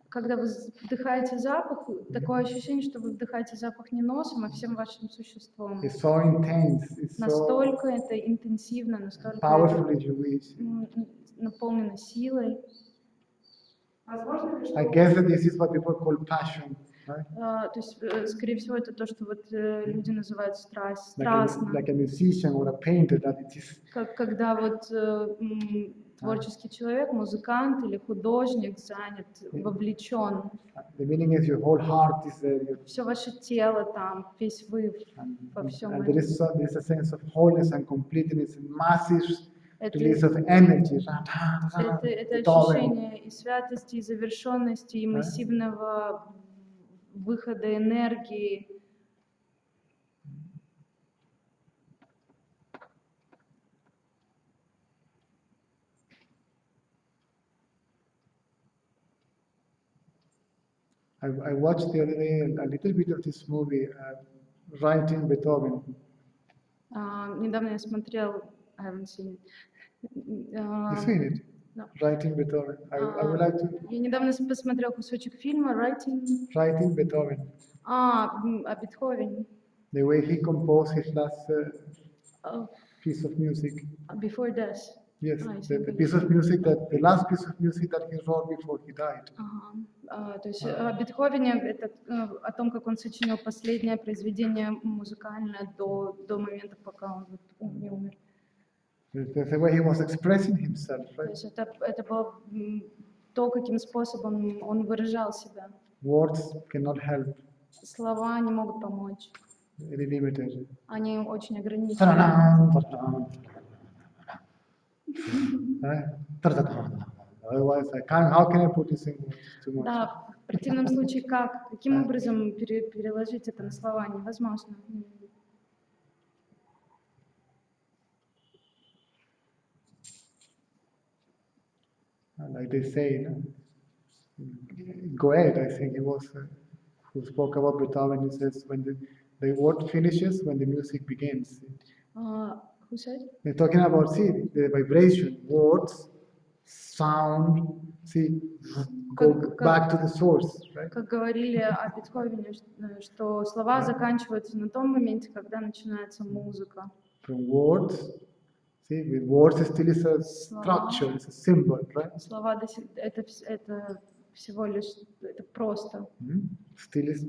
когда вы вдыхаете запах, такое ощущение, что вы вдыхаете запах не носом, а всем вашим существом. It's so intense, it's so Настолько это интенсивно, настолько powerful это if you wish. наполнено силой. Возможно ли, что I guess that this is what people call passion, right? То есть, скорее всего, это то, что вот люди называют страсть, Like a, страстно. like a musician or a painter, that it is Когда вот творческий человек, музыкант или художник занят, вовлечен, the meaning is your whole heart is there, все ваше тело там, весь вы во всем and there этом. is a sense of wholeness and completeness and massive Это, release of energy. это ощущение и святости, и завершенности, и массивного выхода энергии. I watched the other day a little bit of this movie, Writing Beethoven. Недавно я смотрел, I haven't seen it. You seen it? No. Writing Beethoven. I would like to. Я недавно посмотрел кусочек фильма Writing Beethoven. о Бетховене. The way he composed his last piece of music. Before Death. Yes, I the think piece of music the last piece of music that he wrote before he died. То есть о Бетховене, это о том, как он сочинил последнее произведение музыкальное до момента, пока он не умер. The way he was expressing himself, То right? есть это было то, каким способом он выражал себя. Words cannot help. Слова не могут помочь. Very limited. Они очень ограничены. Otherwise, how can I put this in words? Too much. Да, в противном случае как? Каким образом переложить это на слова? Невозможно. Like they say, Goethe, I think he was, who spoke about Beethoven, he says, when the word finishes, when the music begins. Who said? They're talking about, see, the vibration, words, sound, see, go back to the source, right? Как говорили о Бетховене, что слова заканчиваются на том моменте, когда начинается музыка. From words, see, with words still is a structure, it's a symbol, right? Слова это всего лишь это просто. Still is,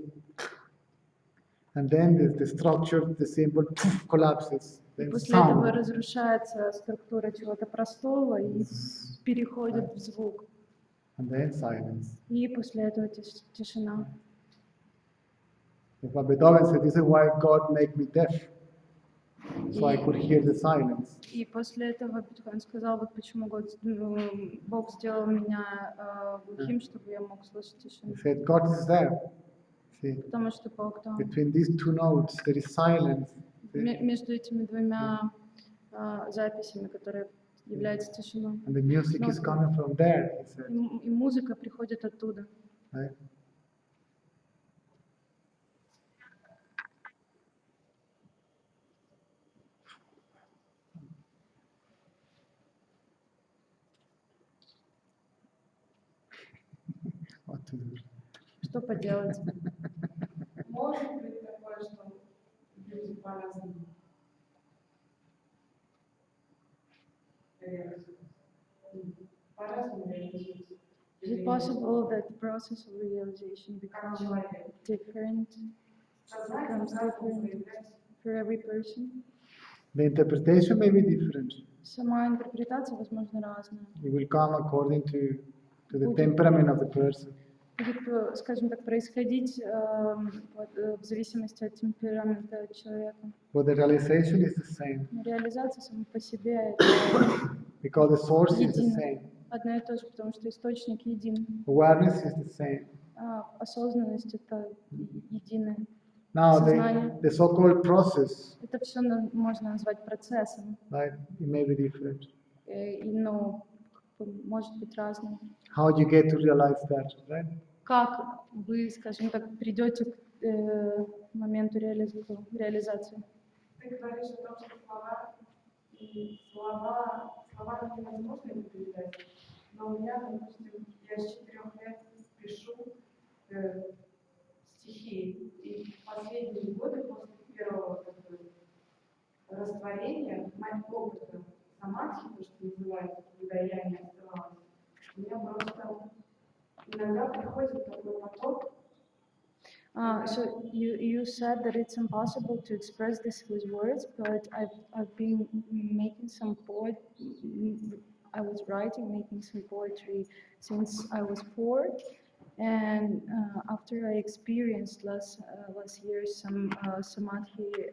and then the structure, the symbol collapses. Then После этого sound. разрушается структура чего-то простого и переходит в звук. And then silence. И после этого тишина. But Beethoven said, this is why God made me deaf, so I could hear the silence. И после этого Бетховен сказал, вот почему Бог сделал меня глухим, чтобы я мог слышать тишину. He said, God is there. See, Потому что Бог там. between these two notes, there is silence. Между этими двумя записями, которые являются тишиной. And the music is coming from there, he said. И музыка приходит оттуда. Right? What to do? Что поделать? по-разному реализуется. По-разному реализуется. Is it possible that the process of realization becomes different, becomes different for every person? The interpretation may be different. Сама интерпретация, возможно, разная. It will come according to the temperament of the person. Будет, скажем так, происходить в зависимости от темперамента человека. But the realization is the same Но реализация сама по себе because the source is the едина. same. Одно и то же, потому что источник един. Awareness is the same. Осознанность это единое. Now, Сознание. the so-called process, Это все можно назвать процессом. right, it may be different. Но может быть разным. How you get to realize that, right? Как вы, скажем так, придете к моменту реализации? Ты говоришь о том, что слова невозможно это передать. Но у меня, допустим, я с 4 лет пишу стихи. И последние годы после первого растворения, моего опыта самадхи, то, что называется, когда я не оставалась, у меня просто иногда приходит такой поток. So you said that it's impossible to express this with words, but I've been making some I was making some poetry since I was 4, and after I experienced last year some samadhi.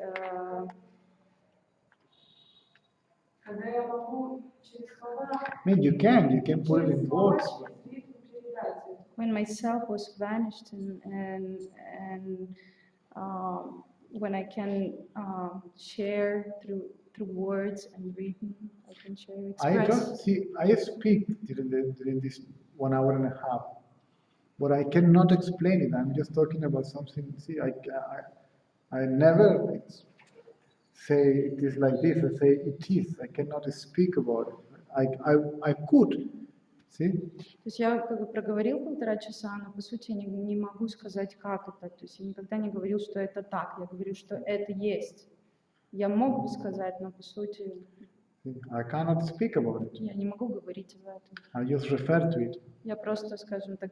Когда я могу через слова, I mean, you can put it in words. When myself was vanished and when I can share through words and reading, I can share, express. I speak during this 1 hour and a half, but I cannot explain it. I'm just talking about something. See, I never say it is like this. I say it is. I cannot speak about it. I could. See? То есть я как бы проговорил 1,5 часа, но по сути я не могу сказать, как это. То есть я никогда не говорил, что это так. Я говорю, что это есть. Я мог бы сказать, но по сути I cannot speak about it. я не могу говорить об этом. I just refer to it. Я просто, скажем так,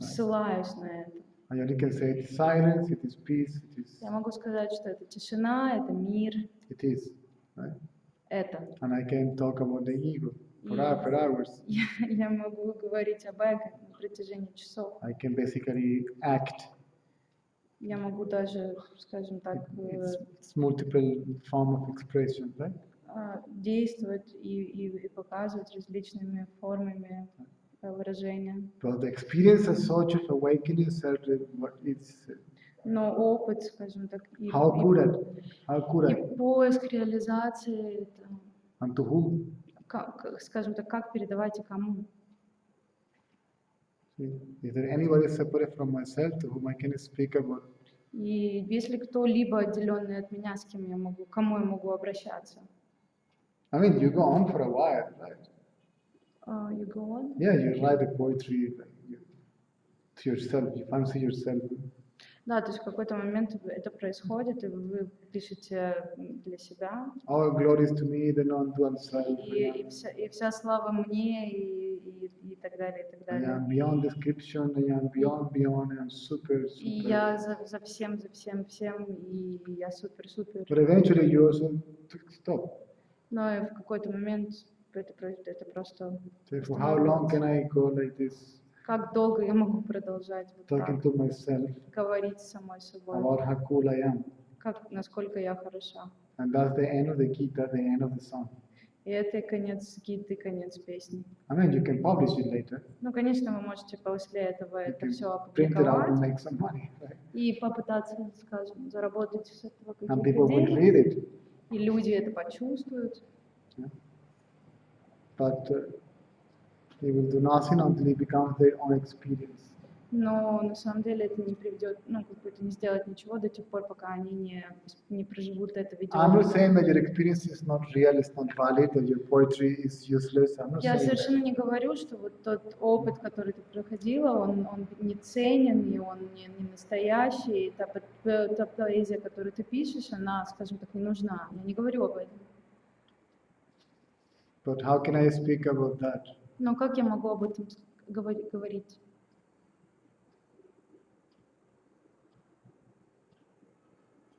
ссылаюсь на это. I only can say it is silence, it is peace, it is. Я могу сказать, что это тишина, это мир. It is, right? Это. And I can talk about the ego for hours. Я могу говорить об эго на протяжении часов. I can basically act. Я могу даже, скажем так, It's multiple form of expression, right? действовать и показывать различными формами выражения. But the experience as such of awakening it's Но опыт, скажем так, и поиск реализации, это, and to whom? скажем так, как передавать и кому. Is there anybody separate from myself to whom I can speak about? И если кто-либо отделенный от меня, кому я могу обращаться? I mean, you go on for a while, right? You go on? Yeah, you write the poetry to yourself, you fancy yourself. Да, то есть в какой-то момент это происходит, и вы пишете для себя. All glories to me, the non-dual self. И вся слава мне, и так далее, и так I далее. am beyond description, I am beyond, I am super. И я за всем, и я супер. But eventually you also stop. Но и в какой-то момент это просто... So for how long can I go like this? Как долго я могу продолжать вот Talking так, to myself говорить с самой собой, about how cool I am. насколько я хороша. And that's the end of the Gita, the end of the song. И это конец гиты, конец песни. I mean, you can publish it later. Ну, конечно, вы можете после этого You это can все print it out and опубликовать make some money, right? и попытаться, скажем, заработать с этого And какие-то people will деньги. read it. И люди это почувствуют. Yeah. But they will do nothing until it becomes their own experience. Но на самом деле это не приведет, ну, как бы это не сделает ничего до тех пор, пока они не проживут это I'm not saying видеоопытом. that your experience is not real, it's not valid, that your poetry is useless. I'm not Я saying совершенно that. не говорю, что вот тот опыт, который ты проходила, он не ценен, и он не настоящий, и та поэзия, которую ты пишешь, она, скажем так, не нужна. Я не говорю об этом. But how can I speak about that? Но как я могу об этом говорить?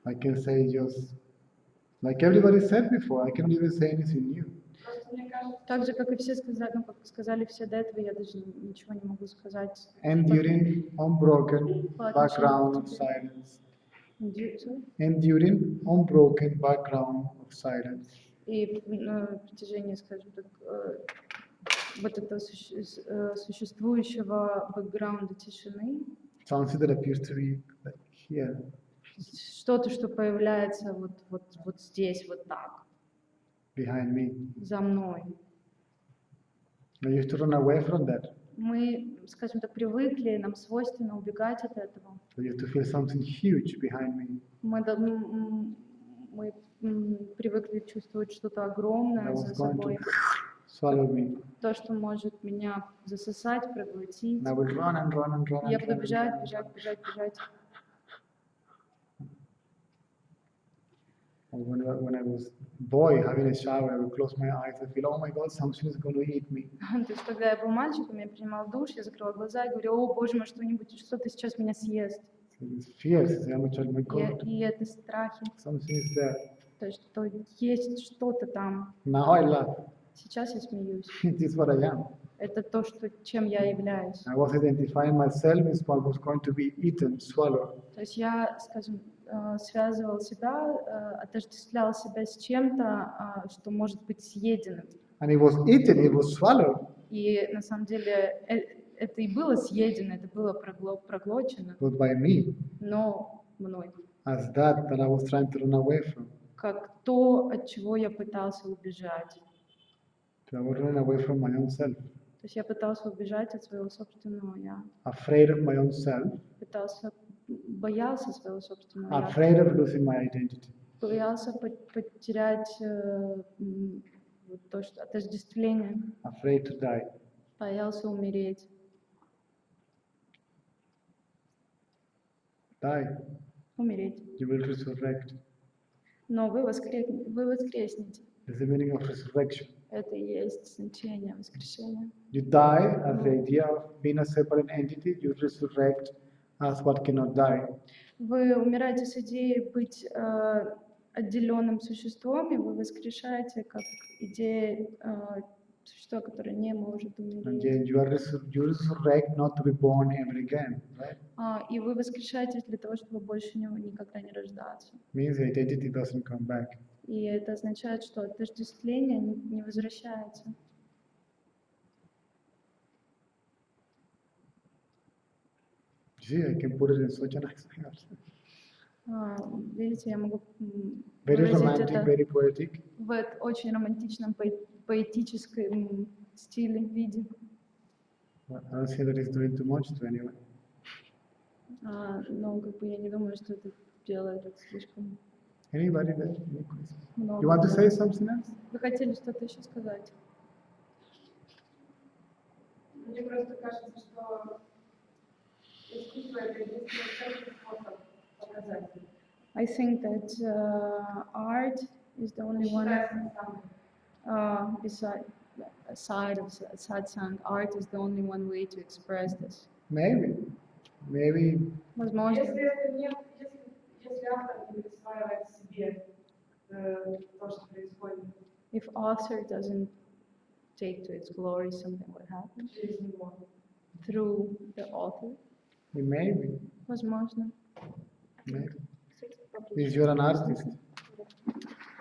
I can say just, like everybody said before, I cannot even say anything new. Просто мне кажется, Так же, как и все сказали, ну, как сказали все до этого, я даже ничего не могу сказать. Enduring, unbroken По background отношению of к тебе. silence. Sorry? Enduring, unbroken background of silence. И на протяжении, скажем так, вот этого существующего бэкграунда тишины, Something that appears to be like here, что-то, что появляется вот здесь, вот так, behind me. за мной. I used to run away from that. Мы, скажем так, привыкли, нам свойственно убегать от этого. I used to feel something huge behind me. Мы привыкли чувствовать что-то That огромное was за going собой. to swallow me. То, что может меня засосать, проглотить. And I would run and run and run И я and буду run and бежать, run. бежать, бежать, бежать. Or when I was boy having a shower, I would close my eyes. I feel, oh my God, something is going to eat me. То есть, когда я был мальчиком, я принимал душ, я закрывала глаза и говорю: о, боже мой, что-то сейчас меня съест. So it's fears. I'm like, my God, И это страхи. something is there. То есть, что есть что-то там. Now I laugh. Сейчас я смеюсь. It is what I am. Это то, чем я являюсь. I was identifying myself as what was going to be eaten, swallowed. То есть я, скажем, связывал себя, отождествлял себя с чем-то, что может быть съеденным. And it was eaten, it was swallowed, И на самом деле это и было съедено, это было проглочено, but by me, но мной. as that I was trying to run away from. Как то, от чего я пытался убежать. So I was running away from my own self, То есть я пытался убежать от своего собственного я. afraid of my own self, Боялся своего собственного я. afraid of losing my identity. Боялся потерять вот то, что отождествление. Afraid to die. Боялся умереть. Die, Умереть. you will resurrect. Но вы воскреснете. That's the meaning of resurrection. Это и есть значение воскрешения. You die as the idea of being a separate entity, you resurrect as what cannot die. Вы умираете с идеей быть отделенным существом, и вы воскрешаете как идея существа, которое не может And умереть. then you resurrect not to be born ever again, right? И вы воскрешаетесь для того, чтобы больше никогда не рождаться. Means the identity doesn't come back. И это означает, что отождествление не возвращается. See, I can put it in such a nice way. Видите, я могу Very выразить romantic, это very poetic. в очень романтичном, поэтическом стиле, виде. But I don't see that it's doing too much to anyone. Но как бы я не думаю, что это делает это слишком Anybody there? Any questions? много. You want to say something else? Вы хотели что-то еще сказать? мне просто кажется, что искусство — это единственный способ показать. I think that art is the only one, aside of satsang, art is the only one way to express this. Maybe Возможно, Если автор не присваивает себе то, что происходит if author doesn't take to its glory something what happened через него, through the author, maybe. возможно. Because you're an artist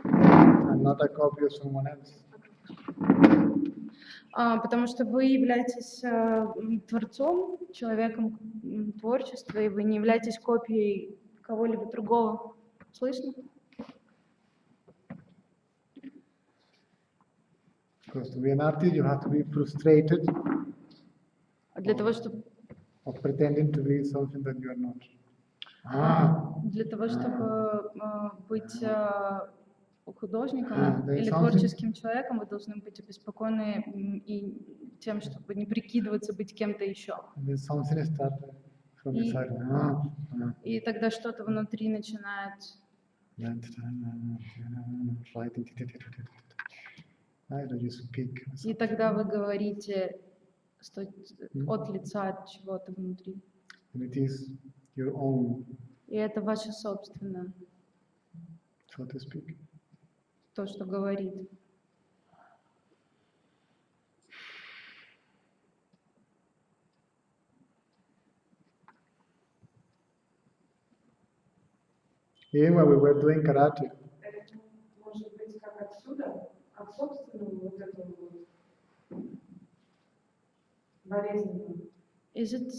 and not a copy of someone else. Потому что вы являетесь творцом, человеком творчества, и вы не являетесь копией кого-либо другого. Слышно? Because to be an artist, you have to be frustrated, Для того, чтобы of pretending to be something that you are not. Ah, Для того, чтобы быть художником there is или something- творческим человеком, вы должны быть обеспокоены и тем, чтобы не прикидываться быть кем-то еще. and then something started from И- inside. И тогда что-то внутри начинает, Right, or you speak. и тогда вы говорите от лица от чего-то внутри. And it is your own, И это ваше собственное, so to speak. то, что говорит. Even when we were doing karate, Это может быть как отсюда, от собственного вот этого вот болезненного. Is it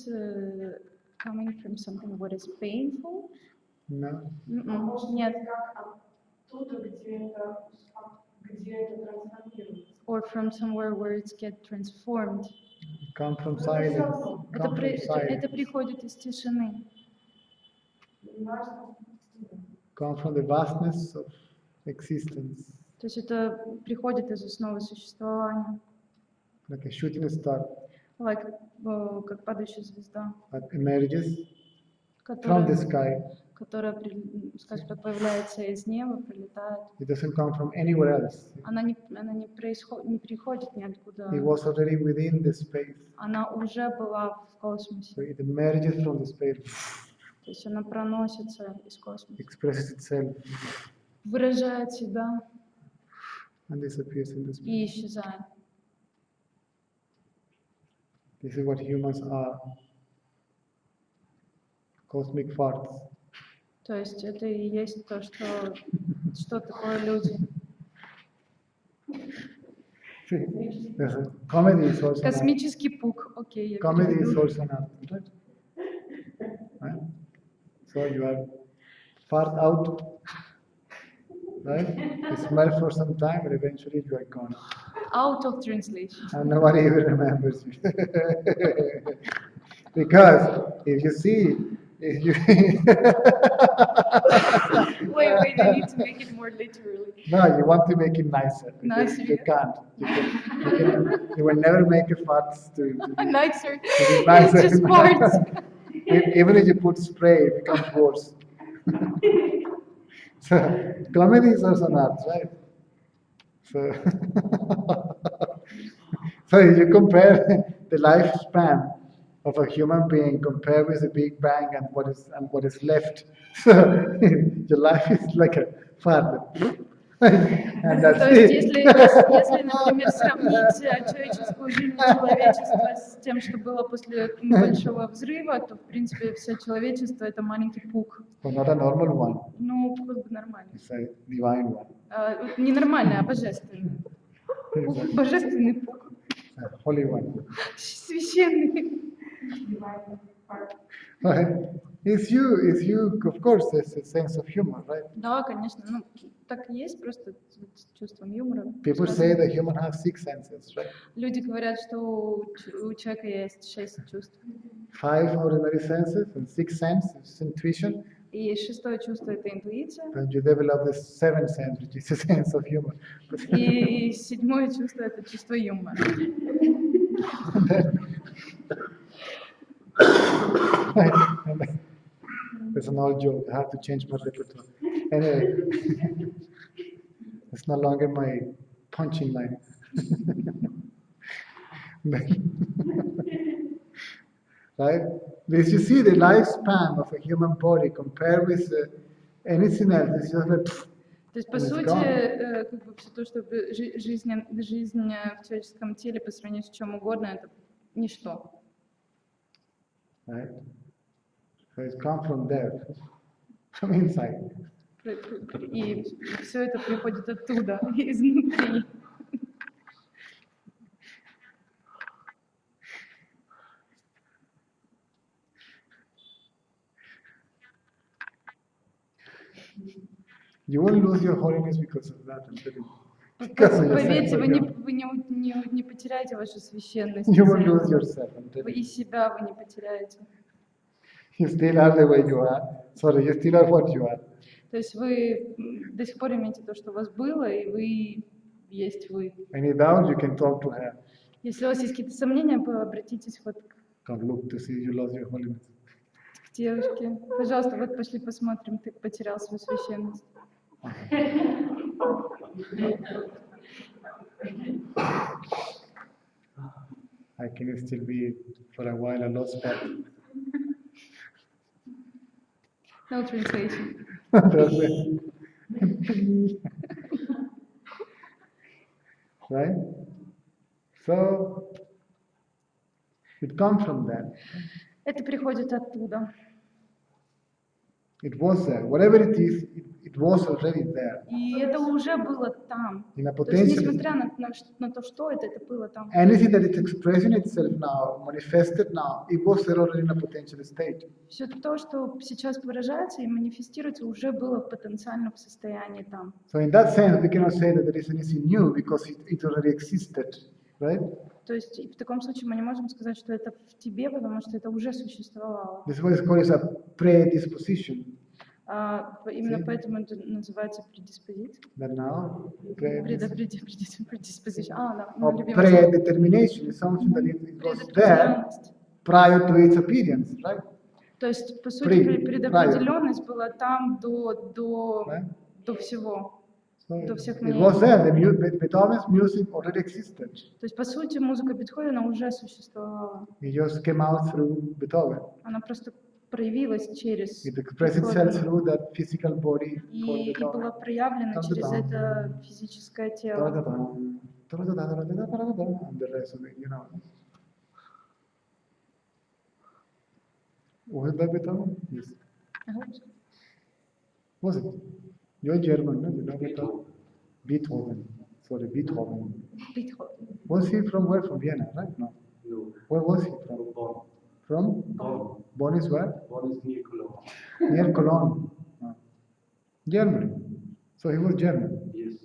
coming from something what is painful? no, А может Нет. быть как оттуда, где это трансформируется. Or from somewhere where it's get transformed. come from Ну, это silence. всё равно. Это, Come from это silence. приходит из тишины. Неважно. Come from the vastness of existence, То есть это приходит из основы существования. like a shooting star Like, как падающая звезда, that emerges from которая, the sky. которая скажем так, появляется из неба, прилетает. It doesn't come from anywhere else. Она не приходит ниоткуда. It was already within the space. Она уже была в So космосе. it emerges from the space, То есть она проносится из космоса, expresses itself, выражает себя and disappears in the space. и исчезает. This is what humans are. Cosmic farts. То есть это и есть то, что такое люди. Yes, comedy is also an art. Космический пук. Окей, я Comedy is переведу. also an art, right? Right? So you are fart out, right? You smell for some time, and eventually you are gone, Out of translation. and nobody even remembers you. Because if you see, if you Wait, I need to make it more literally. no, you want to make it nicer. Nicer, You yeah. can't. You will never make a fart to be Nicer. be nicer. It's just parts. Even if you put spray, it becomes worse. So, comedy is also an art, right? So, so if you compare the lifespan of a human being compared with the Big Bang and what is left, so your life is like a fart. And that's То есть, it. если, например, сравнить человеческую жизнь человечества с тем, что было после большого взрыва, то, в принципе, все человечество — это маленький пук. But not a normal one, Ну, пук нормальный. it's a divine one, Не нормальный, а божественный. Пук, божественный пук. a holy one. Священный. Right? It's you, of course, there's a sense of humor, right? Да, конечно. Ну, так и есть, просто с чувством юмора. People say that human has 6 senses, right? Люди говорят, что у человека есть 6 чувств. 5 ordinary senses and 6 senses intuition. И шестое чувство — это интуиция. Then you develop the 7th sense, which is a sense of humor. И седьмое чувство — это чувство юмора. And then- It's an old joke. I have to change my repertoire. Anyway, it's no longer my punching line. Right? Because you see the lifespan of a human body compared with anything else, it's just like, То есть, по And it's сути, gone. как бы все то, что жизнь в человеческом теле по сравнению с чем угодно, это ничто. right? So it's come from there, from inside. И все это приходит оттуда, изнутри. You won't lose your holiness because of that, I'm telling you. Because of Поверьте, yourself, вы не потеряете вашу священность. you из-за will lose этого. yourself. I'm telling И you. себя вы не потеряете. You still are the way you are. Sorry, you still are what you are. То есть вы до сих пор имеете то, что у вас было, и вы есть вы. Any doubt, you can talk to her. Если у вас есть какие-то сомнения, обратитесь вот Come look to see you lost your holiness. к девушке. Пожалуйста, вот пошли посмотрим, ты потерял свою священность. I can still be for a while a lost pet. No translation. That's it. Right? So it comes from that. Это приходит оттуда. It was there. Whatever it is, it was already there. И это уже было там. In a То есть, potential, несмотря на то, что это было там. anything that is expressing itself now, manifested now, it was there already in a potential state. Все то, что сейчас выражается и манифестируется, уже было в потенциальном состоянии там. So in that sense, we cannot say that there is anything new because it already existed, right? То есть в таком случае мы не можем сказать, что это в тебе, потому что это уже существовало. This is what is called as a predisposition. Именно поэтому это называется предиспозиция. That now, Предиспозиция. Да, or мое любимое слово. predetermination is something that it was there Предопределенность. prior to its appearance, right? То есть, по сути, Pre- предопределенность была там Right? до всего. So До всех it мнений. was there. Beethoven's music already existed. То есть, по сути, музыка Бетховена уже существовала. It just came out through Beethoven. Она просто проявилась через It expressed itself Бетховена. through that physical body called И была Beethoven. проявлена через это физическое тело. And the rest of it, you know. Was it that Beethoven? Yes. Was it? You're German, no? You know Beethoven? Beethoven. Sorry, Beethoven. Бетховен. Was he from where? From Vienna, right? No. No, Where was he from? from Bonn. From? Bonn. Bonn is where? Bonn is near Cologne. Near Cologne. Ah. Germany. So he was German. Yes.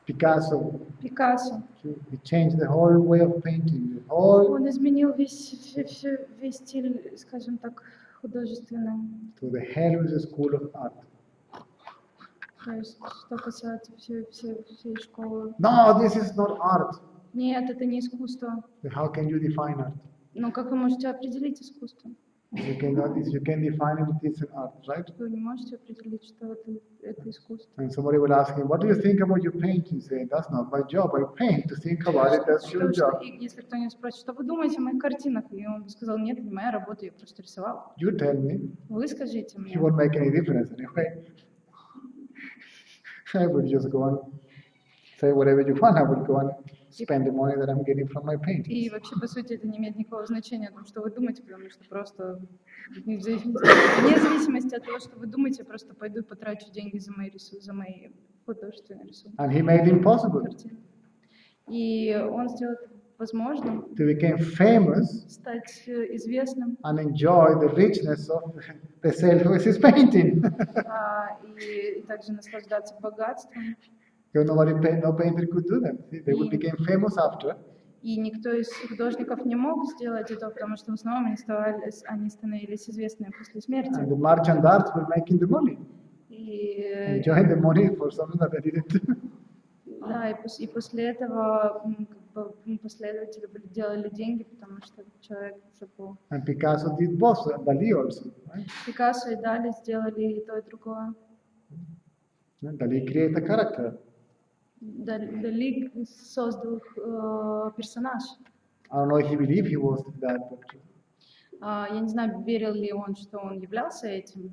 Picasso. Пикассо. He changed the whole way of painting. The whole Он изменил весь стиль, скажем так, художественный. to the Helm's School of Art. То есть, что касается всей школы. No, this is not art. Нет, это не искусство. So how can you define art? Но как вы можете определить искусство? You cannot. If you can define it, it's an art, right? Вы не можете определить, что это искусство. And somebody will ask him, "What do you think about your painting?" Say, "That's not my job. I paint. To think about it, that's your Потому что, job." если кто-нибудь спросит, что вы думаете о моих картинах, и он бы сказал, нет, это не моя работа, я просто рисовал. You tell me. Вы скажите мне. It won't make any difference anyway. I will just go on, say whatever you want. I will go on spend the money that I'm getting from my И paintings. вообще, по сути, это не имеет никакого значения о том, что вы думаете, потому что просто вне зависимости от того, что вы думаете, я просто пойду и потрачу деньги за мои художественные рисунки. And he made it possible Картины. И он сделал это возможным to become famous стать известным and enjoy the richness of the sale of his painting. и также наслаждаться богатством. Because no painter could do that. See, they would become famous after, И никто из художников не мог сделать этого, потому что в основном они становились известными после смерти. and the merchant arts were making the money, И, enjoying the money for something that they didn't do. да, и после этого как бы, последователи делали деньги, потому что человек уже был. And Picasso did both, and Dali also. Right? Пикассо и Дали сделали и то, и другое. And Dali created a character. Дали создал персонаж. I don't know if he believed he was that, but Я не знаю, верил ли он, что он являлся этим.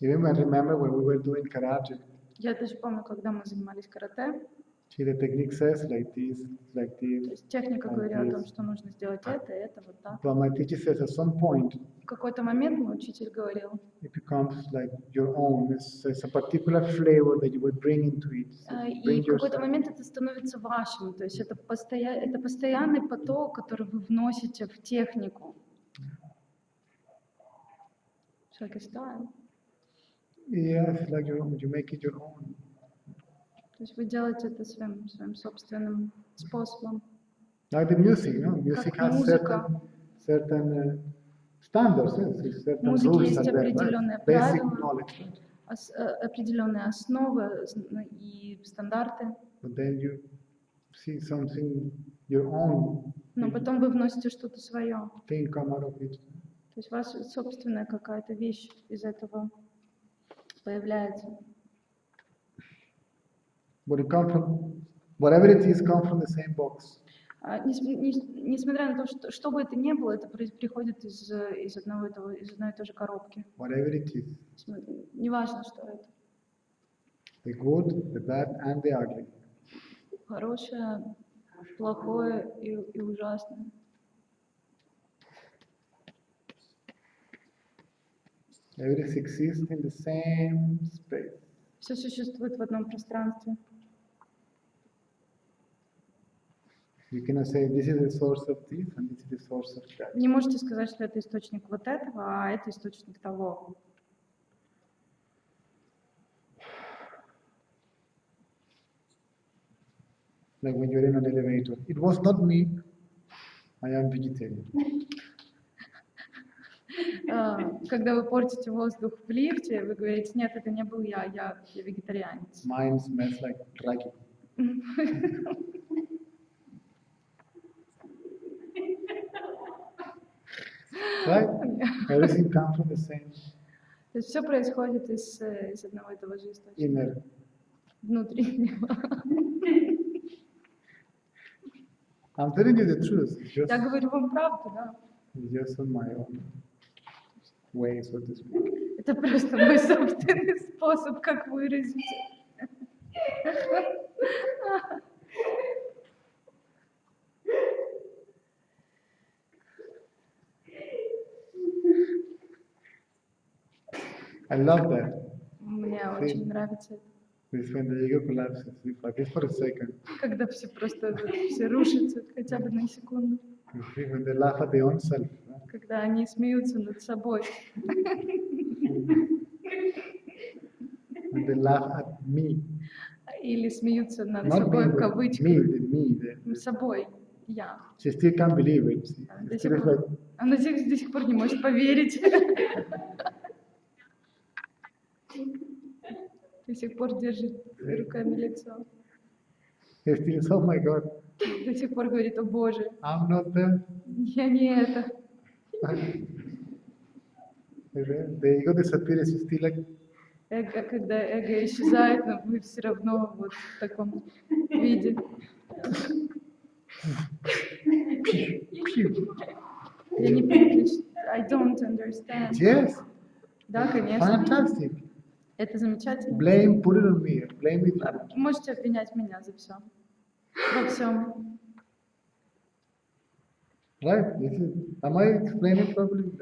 Even I remember when we were doing karate, Я даже помню, когда мы занимались карате, see the technique says like то this, есть техника like говорила о том, this. что нужно сделать это вот так. But my teacher says at some point В какой-то момент мой учитель говорил, it becomes like your own. It's a particular flavor that you will bring into it. So и bring в какой-то yourself. момент это становится вашим, то есть это постоянный поток, который вы вносите в технику. It's like a style. Yeah, it's like your own. You make it your own. То есть вы делаете это своим собственным способом. Like the music, music Как has музыка. certain standards, yes, certain Музыке rules есть are there, определенные right? Basic правила, knowledge. Right? определенные основы и стандарты, But then you see something your own но потом вы вносите что-то свое. thing come out of it. То есть у вас собственная какая-то вещь из этого появляется. But it come from whatever it is, come from the same box. Несмотря на то, что бы это ни было, это приходит из одной и той же коробки. Whatever it is, Неважно, что это. the good, the bad, and the ugly. Хорошее, плохое и ужасное. Everything exists in the same space. Все существует в одном пространстве. You cannot say this is the source of this and this is the source of that. Не можете сказать, что это источник вот этого, а это источник того. Like when you're in an elevator, it was not me. I am vegetarian. Когда вы портите воздух в лифте, вы говорите, нет, это не был я вегетарианец. Mine smells like ragi. Right? Everything comes from the same То есть все происходит из одного и того же источника, inner. внутреннего. I'm telling you the truth. Я говорю вам правду, да. It's just on my own way, so to speak. Это просто мой собственный способ, как выразить. I love that. Мне очень нравится это. It's when the ego collapses, if like this for a second. Когда все просто все рушатся хотя бы на секунду. When they laugh at their own self. Right? Когда они смеются над собой. When they laugh at me. Или смеются над Not собой me, в but кавычках. me. Собой. Я. She still can't believe it. До It's сих still пор- like, Она до сих пор не может поверить. До сих пор держит руками лицо. it's still, oh my God, До сих пор говорит, о Боже, I'm not there. я не это. The ego disappears, it's still like, Когда эго исчезает, но вы все равно вот в таком виде. Я не переключ- I don't understand. yes, Да, конечно. fantastic. Это замечательно. Blame, put it on me. Blame it. Можете обвинять меня за все. Во всем. Right? Am I explaining properly?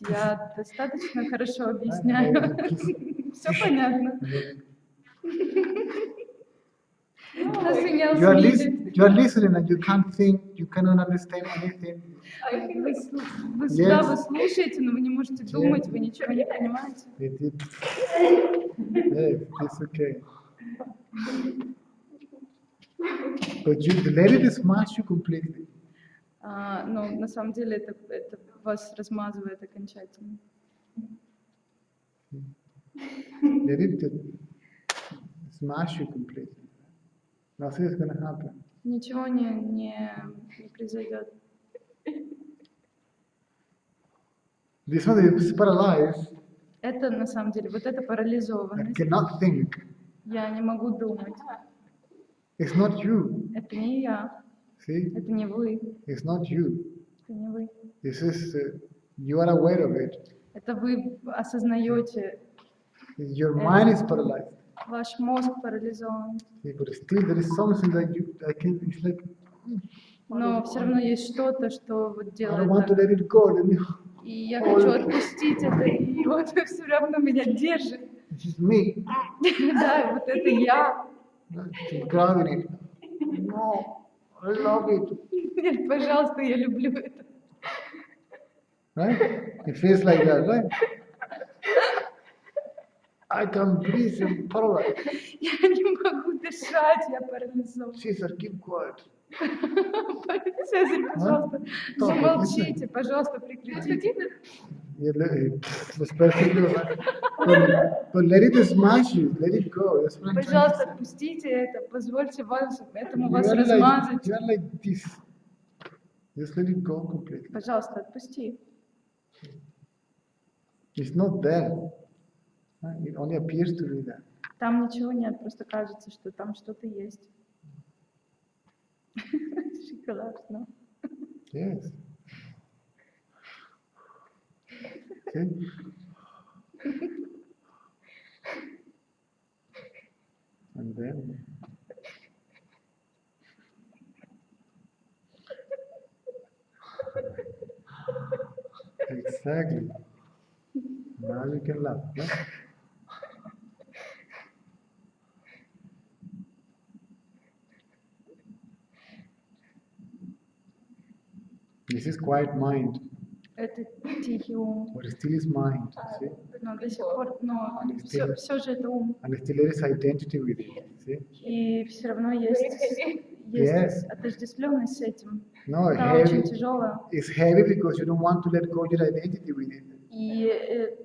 Я достаточно хорошо объясняю. Все понятно. Nothing else needed. You are listening and you can't think, you cannot understand anything. Вы слушаете, но вы не можете думать, вы ничего не понимаете. It's okay. But you let it smash you completely. Но на самом деле это вас размазывает окончательно. Let it smash you completely. Nothing is going to happen. Ничего не произойдет. This one is paralyzed Это на самом деле, вот это and парализованность. cannot think. Я не могу думать. It's not you. Это не я, See? это не вы, It's not you. это не вы. This is, you are aware of it. Это вы осознаете Your mind is paralyzed. Ваш мозг парализован. See, but still there is something that it's like, Но все равно есть что-то, что вот I don't делает want to так. let it go. Let me, И я хочу отпустить это, и он все равно меня держит. this is me. Да, вот это я. She's grabbing it. No, I love it. Нет, пожалуйста, я люблю это. Right? It feels like that, right? I can't breathe, I'm paralyzed. Я не могу дышать, я парализован. Caesar, keep quiet. Цезарь, пожалуйста, Stop it, замолчите, пожалуйста, прекратите. Los perfectos, but let it smash you, let it go. That's what I'm trying to Пожалуйста, say. отпустите это, позвольте этому You вас are размазать. you are like this. Just let it go completely. Пожалуйста, отпусти. It's not there. It only appears to be there. Там ничего нет, просто кажется, что там что-то есть. Шоколад, no? Yes. Okay. And then exactly. Now you can laugh. No? This is quiet mind, Это тихий ум. but still is mind. See? Но до сих пор, но все же это ум. And still there is identity with it. See? И все равно есть Yes. отождествленность с этим. No, Она очень heavy. тяжелая. It's heavy because you don't want to let go your identity with it. И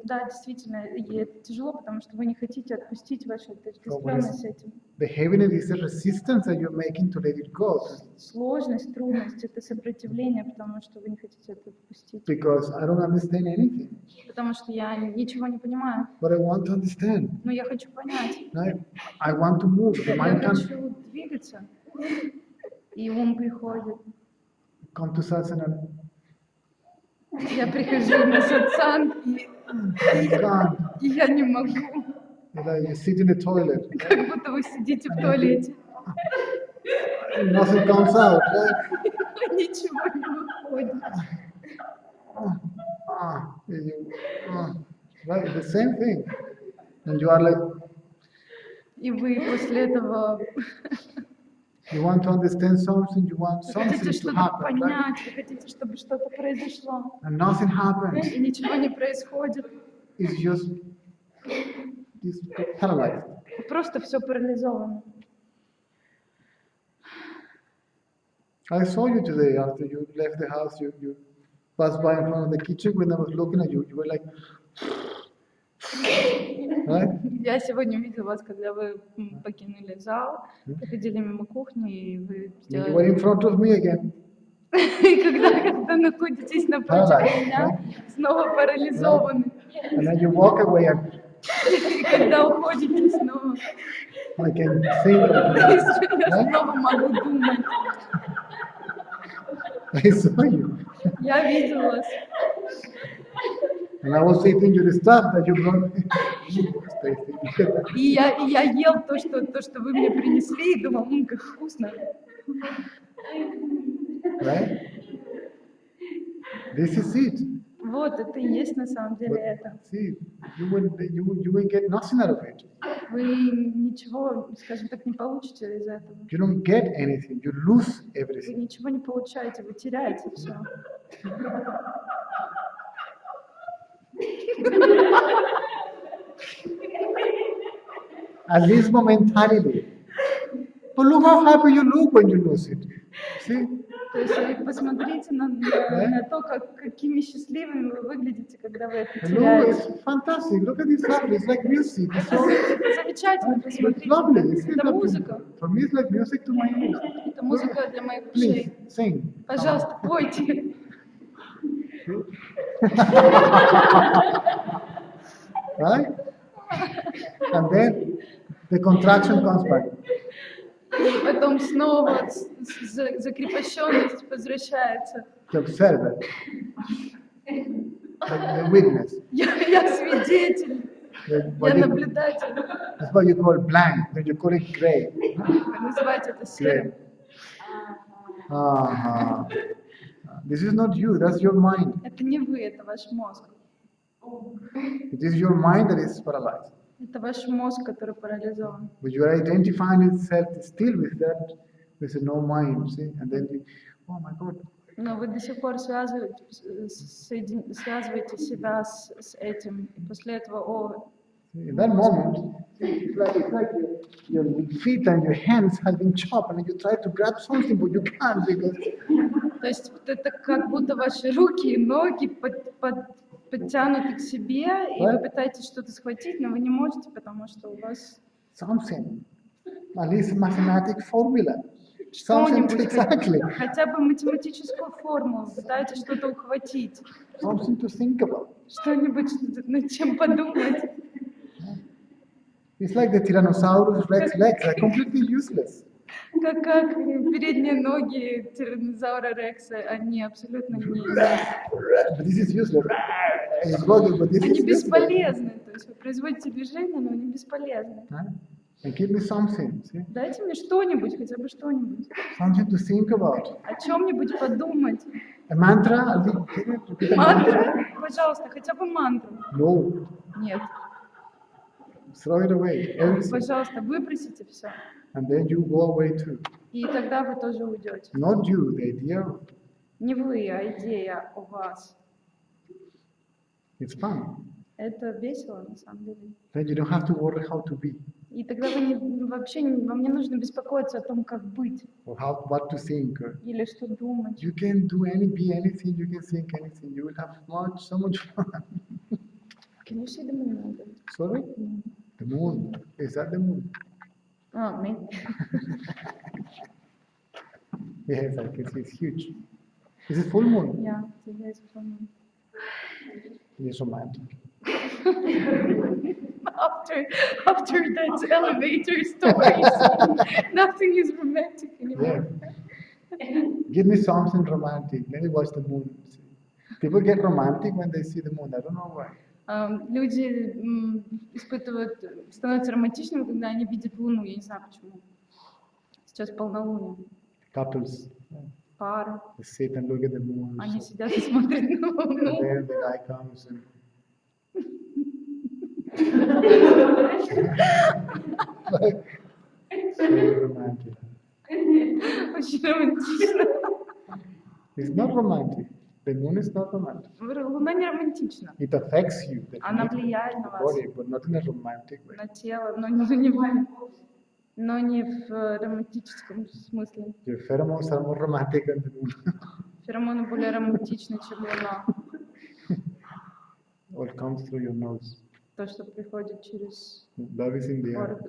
да, действительно, и это тяжело, потому что вы не хотите отпустить вашу отождествленность с этим. The heaviness is the resistance that you're making to let it go. Сложность, трудность — это сопротивление, потому что вы не хотите это отпустить. Because I don't understand anything, Потому что я ничего не понимаю, but I want to understand. но я хочу понять. Right? I want to move. The Я mind can хочу двигаться. И ум приходит. come to satsana. Я прихожу на сатсанг, You can't. и я не могу. You sit in the toilet. Как будто вы сидите в туалете. Nothing comes out. Right? Ничего не выходит. Right? The same thing. And you are like, И вы после этого you want to understand something, you want вы something хотите to что-то happen. Right? понять, вы хотите, чтобы что-то произошло. And nothing happens. И ничего не происходит. It's just it's paralyzed. Просто все парализовано. I saw you today after you left the house. You passed by in front of the kitchen when I was looking at you. You were like, right? Я сегодня увидела вас, когда вы покинули зал, проходили мимо кухни, и вы You were сделали... in front of me again. И когда находитесь напротив меня, снова парализованы. And then you walk away and И когда уходите снова, I can think of я it. снова могу думать. I saw you. Я видела вас. And I was eating your stuff that you brought me. Tasty. Look at that. И я ел то, что вы мне принесли, и думал, как вкусно. Right? This is it. Вот, это и есть на самом деле But это. see, you will get nothing out of it. Вы ничего, скажем так, не получите из этого. You don't get anything. You lose Вы everything. ничего не получаете, вы теряете все. At least momentarily. But look how happy you look when you lose it. See? То есть посмотрите на то, какими счастливыми вы выглядите, когда вы это And look, теряете. it's fantastic. Look at this happy. It's like music. It's so Это замечательно, it's посмотрите. lovely. It's Это музыка. For me, it's like music to my ears. Это музыка для моих Please ушей. sing. Пожалуйста, пойте. Right? And then the contraction comes back. И потом снова закрепощенность возвращается. The observer. The witness. Я свидетель. Я наблюдатель. That's why you call blank, then you call it gray. Вы называете это серым. Uh-huh. This is not you, that's your mind. Это не вы, это ваш мозг. It is your mind that is paralyzed. Это ваш мозг, который парализован. But you are identifying itself still with that, with the no mind, see? And then you, oh my God. Но вы до сих пор связываете себя с этим. И после этого, In that moment, it's like your feet and your hands have been chopped and you try to grab something but you can't because... То есть это как будто ваши руки и ноги подтянуты к себе, и вы пытаетесь что-то схватить, но вы не можете, потому что у вас... Something. At least a mathematic formula. Что-нибудь, Exactly. хотя бы математическую формулу, пытаетесь что-то ухватить. Something to think about. Что-нибудь, над чем подумать. It's like the Tyrannosaurus Rex legs, they're completely useless. Как передние ноги тираннозавра Рекса, они абсолютно не... But this is useless. It's working, but this Они is useless. бесполезны, то есть вы производите движение, но они бесполезны. And give me something, see? Дайте мне что-нибудь, хотя бы что-нибудь. Something to think about. О чем-нибудь подумать. A mantra? Can you repeat a Мантра? Пожалуйста, хотя бы мантру. No. Нет. Throw it away. Everything. Пожалуйста, выбросите все. And then you go away too. И тогда вы тоже уйдете. Not you, the idea. Не вы, а идея о вас. It's fun. Это весело, на самом деле. Then you don't have to worry how to be И тогда вам не нужно беспокоиться о том, как быть. or what to think. Или что думать. You can be anything, you can think anything. You will have so much fun. Can you see the moon? Sorry? The moon. Is that the moon? Oh, maybe. Yes, I can see. It's huge. Is it full moon? Yeah, today is full moon. It's romantic. After that elevator story, nothing is romantic anymore. Yeah. Give me something romantic. Let me watch the moon. People get romantic when they see the moon. I don't know why. Люди становятся романтичными, когда они видят Луну, я не знаю почему. Сейчас полнолуние. Couples. Пары. They sit and look at the moon. Они сидят и смотрят на And Луну. then the guy comes and like, so romantic. Очень романтично. It's not romantic. The moon is not romantic. Луна не романтична. It affects you, Она definitely, влияет на the вас, body, but not in a romantic way. на тело, но не в романтическом смысле. Your pheromones are more romantic than the moon. Феромоны более романтичны, чем Луна. What comes through your nose. То, что приходит через Love is in the air.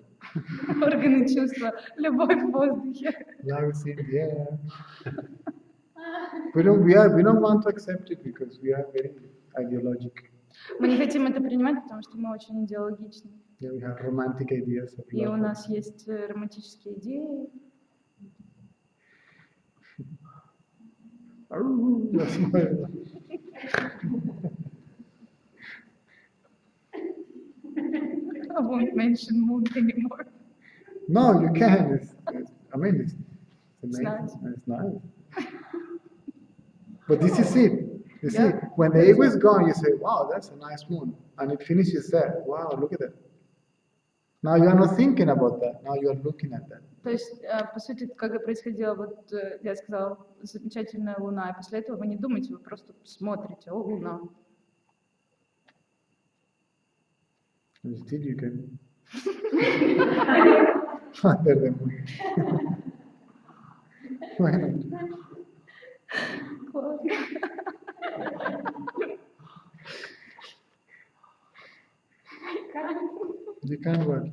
органы чувства, любовь в воздухе. Love is in the air. We don't want to accept it because we are very ideological. Мы не хотим это принимать, потому что мы очень идеологичны. Yeah, we have romantic ideas of И у love. нас есть романтические идеи. That's my- I won't mention moon anymore. No, you can. It's amazing. It's Amazing. It's nice. But this is it. You see, Yeah. when the ego is gone, you say, wow, that's a nice moon. And it finishes there. Wow, look at that. Now you are not thinking about that. Now you are looking at that. То есть, по сути, как и происходило, вот я сказала, замечательная Луна, и после этого вы не думаете, вы просто смотрите, о, Луна. And still you can under the moon. Why not? Классно. You can work.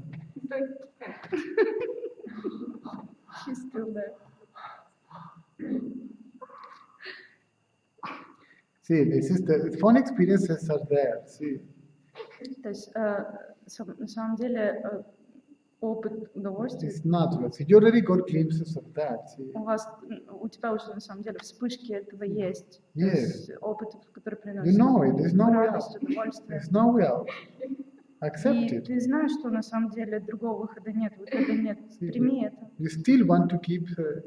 She's still there. See, this is the fun experiences are there. See, То есть, на самом деле, опыт удовольствия, it's natural. See, you already got glimpses of that. See, у тебя уже на самом деле вспышки этого есть. То Yes. есть опыт, который you приносит know it. There's no way out. радость, удовольствие. There's no way out. Accept И it. ты знаешь, что на самом деле другого выхода нет, прими это. You still want to keep a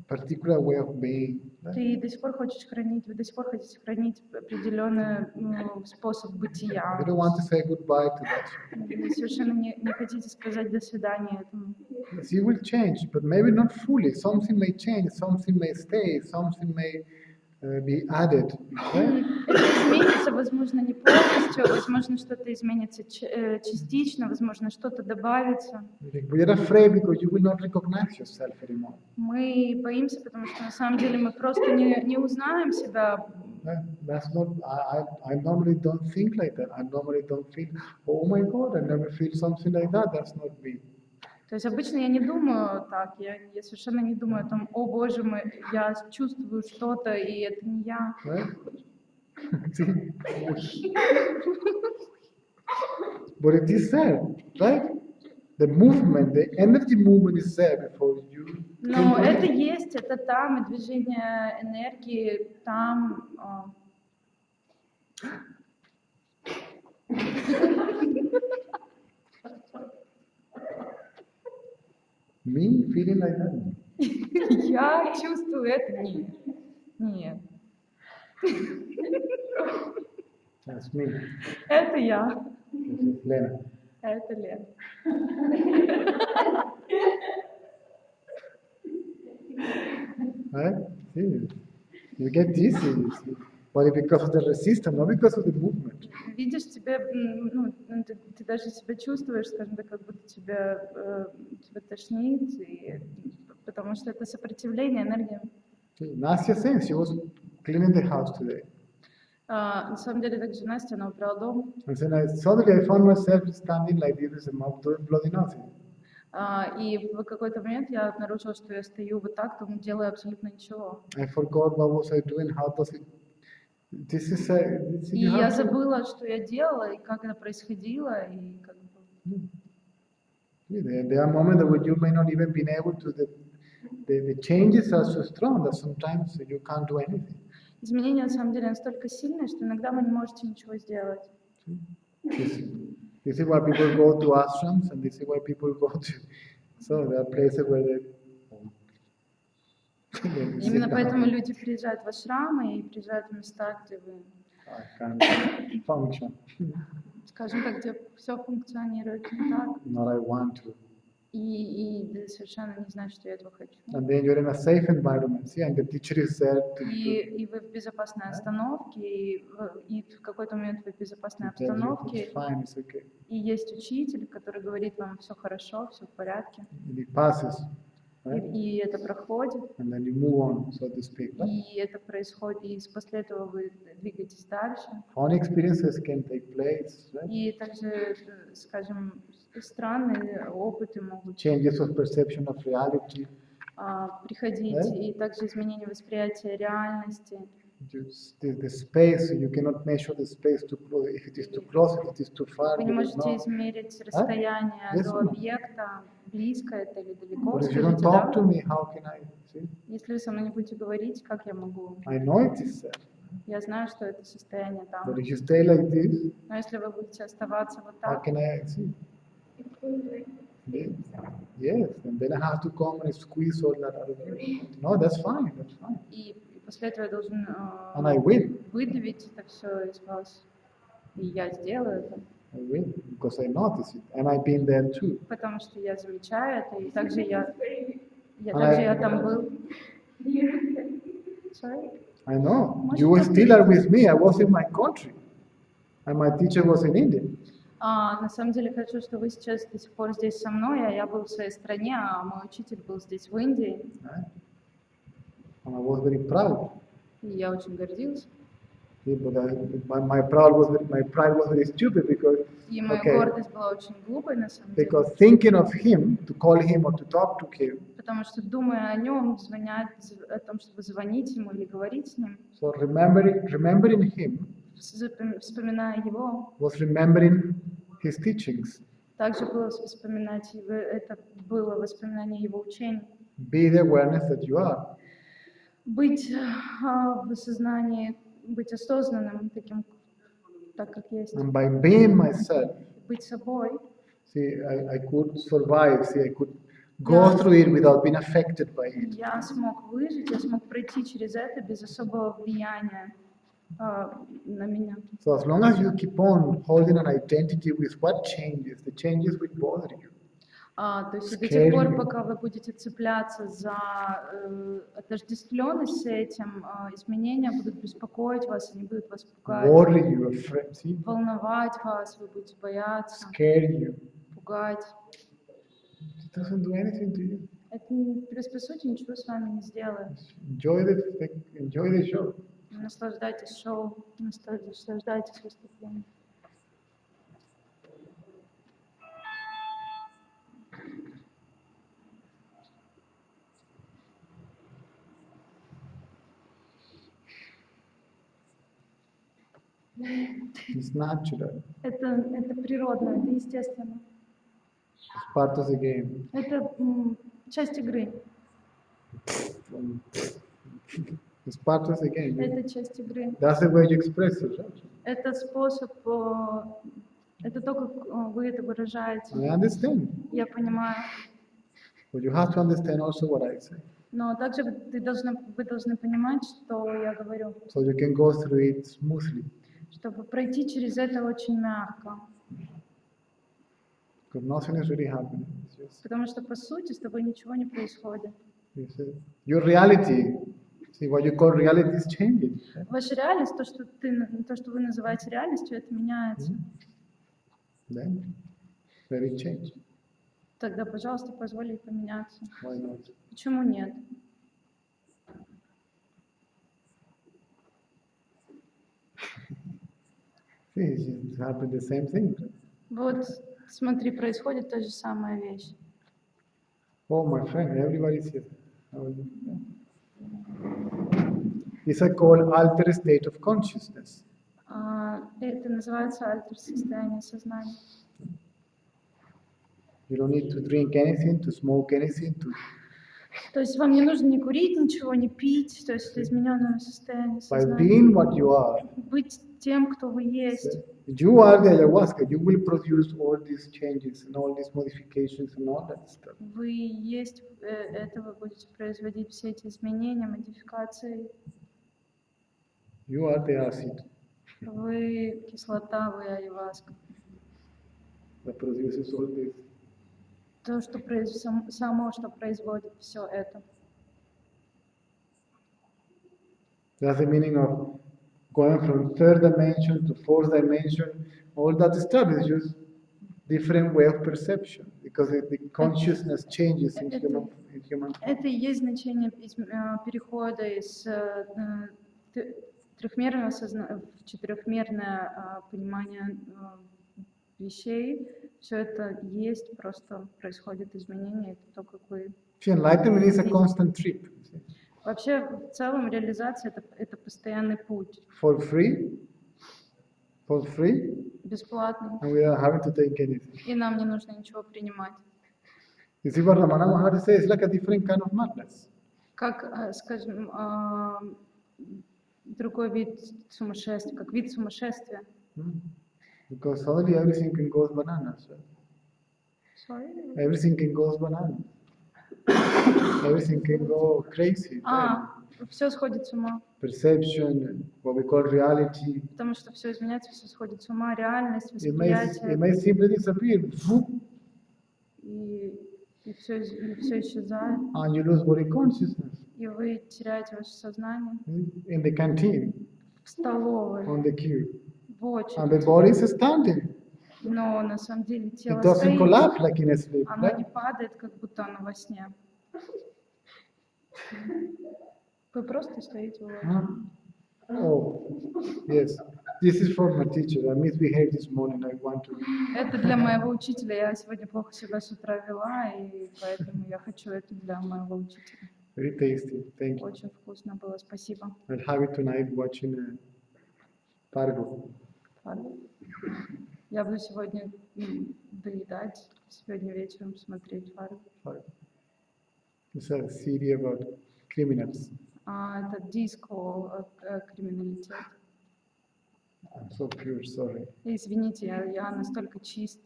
particular way of being. Right? Ты до сих пор хочешь хранить, вы до сих пор хотите хранить определенный способ бытия. You don't want to say goodbye to that. Вы совершенно не хотите сказать до свидания этому. Yes, you will change, but maybe not fully. Something may change, something may stay, something may be added. Right? Это изменится, возможно, не полностью, возможно, что-то изменится частично, возможно, что-то добавится. We are afraid because you will not recognize yourself anymore. Мы боимся, потому что на самом деле мы просто не узнаем себя. That's not. I normally don't think like that. I normally don't feel. Oh my God! I never feel something like that. That's not me. То есть обычно я не думаю так, я совершенно не думаю о том, о боже мой, я чувствую что-то, и это не я. Right? But it is there, right? The movement, the energy movement is there before you. Но это есть, это там, и движение энергии там. Me feeling like that? Я чувствую это. Нет. That's me. Это я. This is Lena. Это Лена. Right? See, you get dizzy, you see. But because of the resistance, not because of the movement. Видишь, тебе, ты даже себя чувствуешь, скажем так, как будто тебя тошнит, потому что это сопротивление энергии. See, Nastia saying she was cleaning the house today. На самом деле, также Настя, она убрала дом, And then suddenly I found myself standing like this with a mouth doing bloody nothing. и в какой-то момент я обнаружила, что я стою вот так, там делаю абсолютно ничего. I forgot what was I doing, how does it. This is a. И я забыла, что я делала, и как это происходило, и как бы... There are moments where you may not even be able to. The changes are so strong that sometimes you can't do anything. Изменения на самом деле настолько сильные, что иногда вы не можете ничего сделать. This is why people go to ashrams, and this is why people go to. So there are places where they. Именно поэтому люди приезжают в ашрамы и приезжают в места, где вы, I can't function. скажем так, где все функционирует не так, Not I want to. и ты совершенно не знаешь, что я этого хочу. And then you're in a safe environment, see, and the teacher is there to И вы в безопасной остановке, и в какой-то момент вы в безопасной tell you обстановке, it's fine, it's okay. и есть учитель, который говорит вам, все хорошо, все в порядке, And it passes, right? и это проходит, And then you move on, so to speak. Right? и это происходит, и после этого вы двигаетесь дальше. Funny experiences can take place, right? И также, скажем, странные опыты могут Changes of perception of reality. приходить, Да? и также изменение восприятия реальности. The space, you cannot measure the space too close. If it is too close, if it is too far, Вы не you will можете know. измерить расстояние Yes до or no? объекта, близко это или далеко, But if you don't скажите, talk да? to me, how can I see? Если вы со мной не будете говорить, как я могу? I know it is there. Я знаю, что это состояние там. But if you stay like this, Но если вы будете оставаться вот how так, can I see? Yes. Yes, and then I have to come and squeeze all that out of you. No, that's fine, that's fine. и после этого я должен And I will, выдавить это все из вас. И я сделаю это, I will, because I notice it, and I've been there too. потому что я замечаю это, и также я I- там был. Sorry? I know. Может, You were так still и are with me. I was in my country, and my teacher was in India. На самом деле хочу, что вы сейчас до сих пор здесь со мной, а я был в своей стране, а мой учитель был здесь в Индии, Right? And I was very proud. и я очень гордился. See, but my pride was very stupid because И моя Okay. гордость была очень глупой, на самом деле, because thinking of him to call him or to talk to him. потому что, думая о нем, звонять о том, чтобы звонить ему или говорить с ним, So remembering him вспоминая его, was remembering his teachings. также было вспоминать его, это было воспоминание его учений. Be the awareness that you are. Быть в осознании, быть осознанным таким, так как есть. And by being myself, Быть собой, see, I could survive, see, I could go Yeah. through it without being affected by it. я смог выжить, я смог пройти через это без особого влияния на меня. So as long as you keep on holding an identity with what changes, the changes will bother you. То есть до Scary. тех пор, пока вы будете цепляться за отождествленность с этим, изменения будут беспокоить вас, они будут вас пугать, Worry you, afraid, see, волновать вас, вы будете бояться, scare you. пугать. It doesn't do anything to you. Это, по сути, ничего с вами не сделает. Enjoy the show. Наслаждайтесь шоу, наслаждайтесь выступлением. It's natural. Это природно, это естественно. It's part of the game. Это часть игры. It's part of the game. Это часть игры. That's the way you express it, right? Это способ, это то, как вы это выражаете. I understand. Я понимаю. But you have to understand also what I say. Но также вы должны понимать, что я говорю, So you can go through it smoothly. чтобы пройти через это очень мягко. Because nothing is really happening. It's just, Потому что, по сути, с тобой ничего не происходит. your reality, see what you call reality is changing. Ваша реальность, то, что вы называете реальностью, это меняется. Then let it change. Тогда, пожалуйста, позволь ей поменяться. Why not? Почему нет? See, it's happened the same thing. Вот, смотри, происходит та же самая вещь. Oh, my friend, everybody says, how are you? It's a called altered state of consciousness. Это называется альтер состояние сознания. You don't need to drink anything, to smoke anything, to То есть вам не нужно ни курить, ничего, не пить, то есть это измененное состояние by сознания. being what you are. Быть тем, кто вы есть. You are the ayahuasca. You will produce all these changes and all these modifications and all that stuff. Вы есть это, вы будете производить все эти изменения, модификации. You are the acid Вы кислота, вы айваска. that produces all this. То, что само, что производит все это. That's the meaning of going from third dimension to fourth dimension. All that stuff is just different way of perception because the consciousness changes in human. Это и есть значение перехода из трехмерного в четырехмерное понимание вещей. Все это есть, просто происходит изменение, это то, как вы... Enlightenment is a constant trip. Вообще, в целом, реализация это постоянный путь. For free, Бесплатный. and we are having to take anything. И нам не нужно ничего принимать. You see what Ramana Maharshi says? It's like a different kind of madness. Как, скажем, другой вид сумасшествия, как вид сумасшествия. Because suddenly everything can go bananas. Right? Sorry? Everything can go bananas. Everything can go crazy. Right? Все сходит с ума. Perception, what we call reality. Потому что все изменяется, все сходит с ума, реальность, It may восприятие. simply disappear. И все исчезает. And you lose body consciousness. И вы теряете ваше сознание In the canteen, в столовой, on the queue. в And the очереди. body is standing. Но на самом деле тело It doesn't стоит, collapse like in a sleep. оно не Right? падает, как будто оно во сне. Вы просто стоите в очереди. Oh, yes. This is from my teacher. I misbehaved this morning. I want to. Это для моего учителя. Я сегодня плохо себя с утра вела, и поэтому я хочу это для моего учителя. Very tasty. Thank you. Очень вкусно было, спасибо. I'll have it tonight watching Fargo. Ладно. Я буду сегодня доедать, сегодня вечером смотреть Фарго. Fargo. It's a series about criminals. Это диско криминалитет. I'm so pure, sorry. Извините, я настолько чист.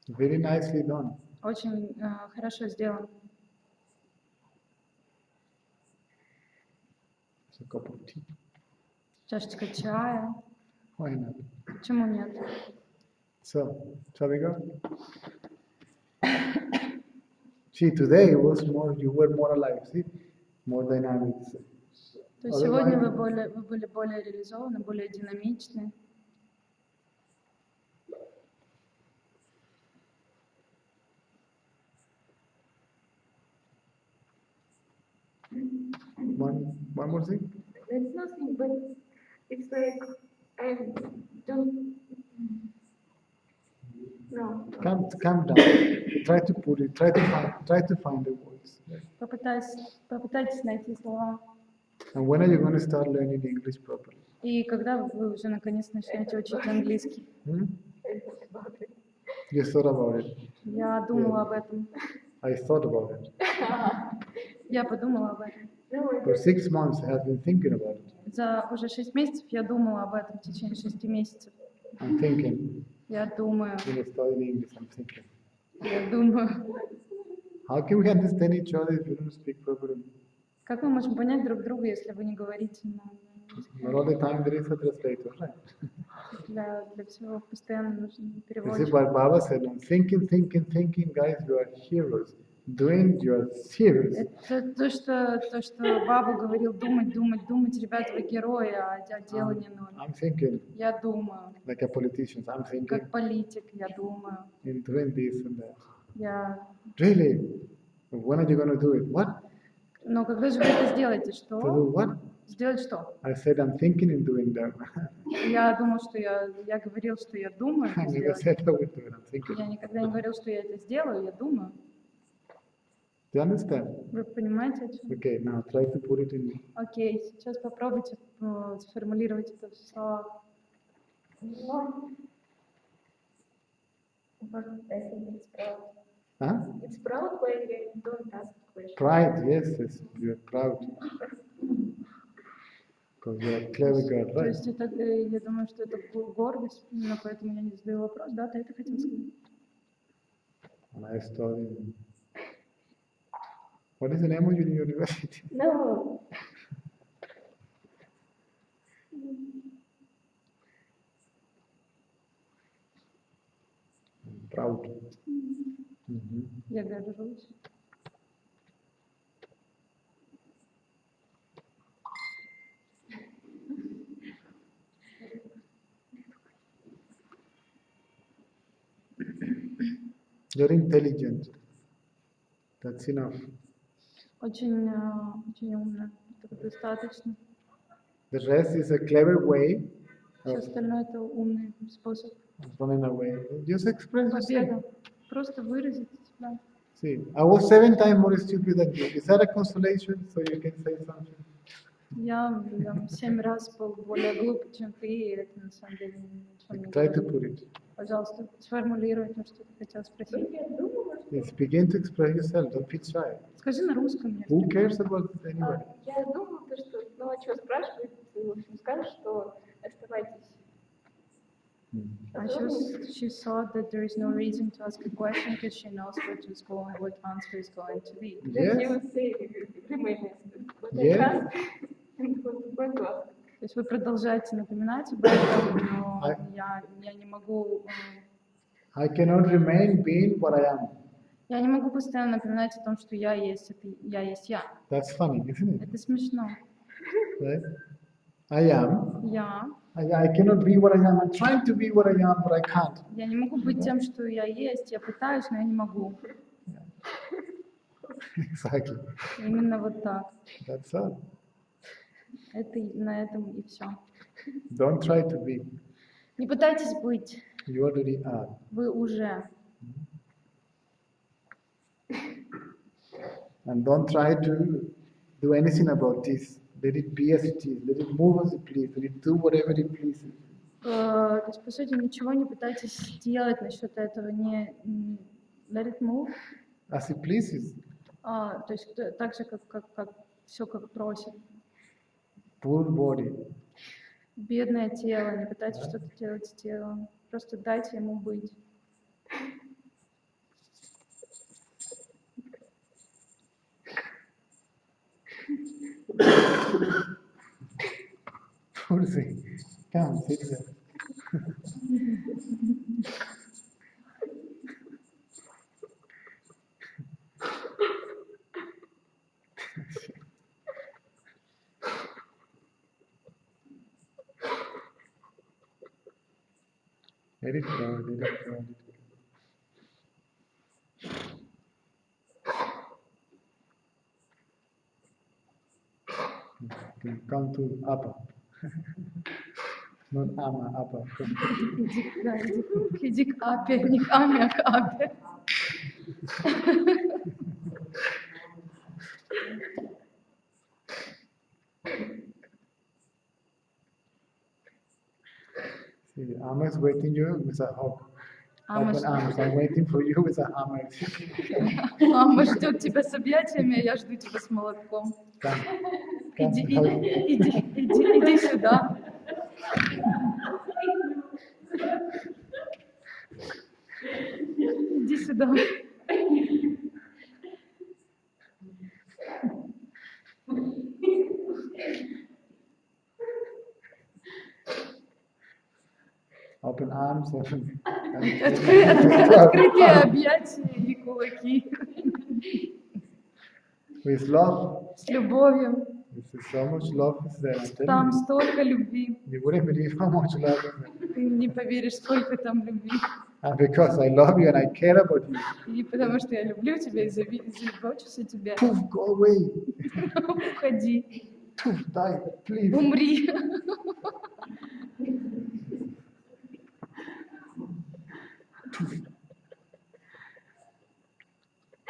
Very nicely done. Очень хорошо сделан. It's a cup of tea. Чашечка чая. Why not? Почему нет? So, shall we go? See, today it was more, you were more alive, see? More dynamic. То есть сегодня Otherwise- вы были более реализованы, более динамичны. One more thing? It's nothing, but it's like I don't. No. Calm down. Try to put it, try to find the words. Попытайтесь найти слова. And when are you going to start learning English properly? И когда вы уже наконец начнете учить английский? Hmm? You thought about it. Я думала об этом. I thought about it. Я подумала об этом. For 6 months I have been thinking about it. За уже 6 месяцев я думала об этом в течение 6 месяцев. I'm thinking, Я думаю, when I study English, I'm thinking. я думаю. How can we understand each other if you don't speak properly? Как мы можем понять друг друга, если вы не говорите на Not all the time there is a translator, right? для всего постоянно нужен This is переводчик. what Baba said. Thinking, guys, you are heroes. Doing, you are serious. Это то, что Баба говорил, думать, ребята, вы герои, а дело не нужно. I'm thinking, Я думаю, like a politician, I'm thinking, как политик, я думаю. in doing this and that. Я... Really? When are you going to do it? What? Но когда же вы это сделаете, To do что? what? Сделать что? I said, I'm thinking in doing that. Я думал, что я говорил, что я думаю I это never сделать. said I would do it. I'm thinking. Я никогда не говорил, что я это сделаю, я думаю. Do you understand? Вы понимаете, о чем? Okay, now try to put it in. Окей, сейчас попробуйте сформулировать это в словах. But I think it's proud. Huh? It's proud when you don't ask questions. Pride, yes, you're proud. Because you're a clever girl, То right? есть это, я думаю, что это гордость, но поэтому я не задаю вопрос. Да, ты это хотел сказать? And I studied. What is the name of your university? No. Proud. Mhm. Я горжусь. You're intelligent. That's enough. Очень, очень умно. Этого достаточно. The rest is a clever way Все of остальное это умный способ running away. Just express побега. yourself. Просто выразить себя. See, I was 7 times more stupid than you. Is that a consolation? So you can say something. Я 7 раз был более глуп, чем ты, и это на самом деле ничего не Try to говорит. put it. Пожалуйста, сформулируй то, что ты хотел спросить. Я думала, что... Yes, begin to express yourself. Don't be shy. Скажи на русском. если Who ты cares можешь. about anybody? Я думала, что, ну, а что спрашивать, ты, в общем, скажешь, что оставайтесь. She thought that there is no reason to ask a question because she knows what answer is going to be. That you Yes. would say, remain but I Yes. can't. And it was going to ask. То есть вы продолжаете напоминать об этом, но я не могу, I cannot remain being what I am. я не могу постоянно напоминать о том, что я есть, это я есть я. That's funny, isn't it? Это смешно. Right? I am. Я I cannot be what I am. I'm trying to be what I am, but I can't. не могу быть тем, что я есть. Я пытаюсь, но я не могу. Exactly. Именно вот так. That's all. Это на этом и все. Don't try to be. Не пытайтесь быть. You already are. Вы уже. And don't try to do anything about this. Let it be as it is. Let it move as it pleases. Let it do whatever it pleases. То есть, по сути, ничего не пытайтесь сделать насчет этого. Не let it move. As it pleases. То есть так же, как все как просит. Poor body. Бедное тело, не пытайтесь что-то делать с телом. Просто дайте ему быть. Poor thing. Come, sit there. Let it go, let it go, let it go. Come to upper. Not ama, upper. Иди к Апе, не к Аме, а к Апе. See, Amma is waiting you with a hug. Amma Open arms. I'm waiting for you with a hammer. Мама ждет тебя с объятиями, а я жду тебя с молотком. Come. Иди сюда. Иди сюда. Open arms, open. Открытые объятия и кулаки. With love. С любовью. This is so much love is there. I'm telling Там you. столько любви. You wouldn't believe how much love is there. Ты не поверишь, сколько там любви. And because I love you and I care about you. И потому что я люблю тебя и забочусь о тебе. Poof, go away. Уходи. Poof, die, please. Умри.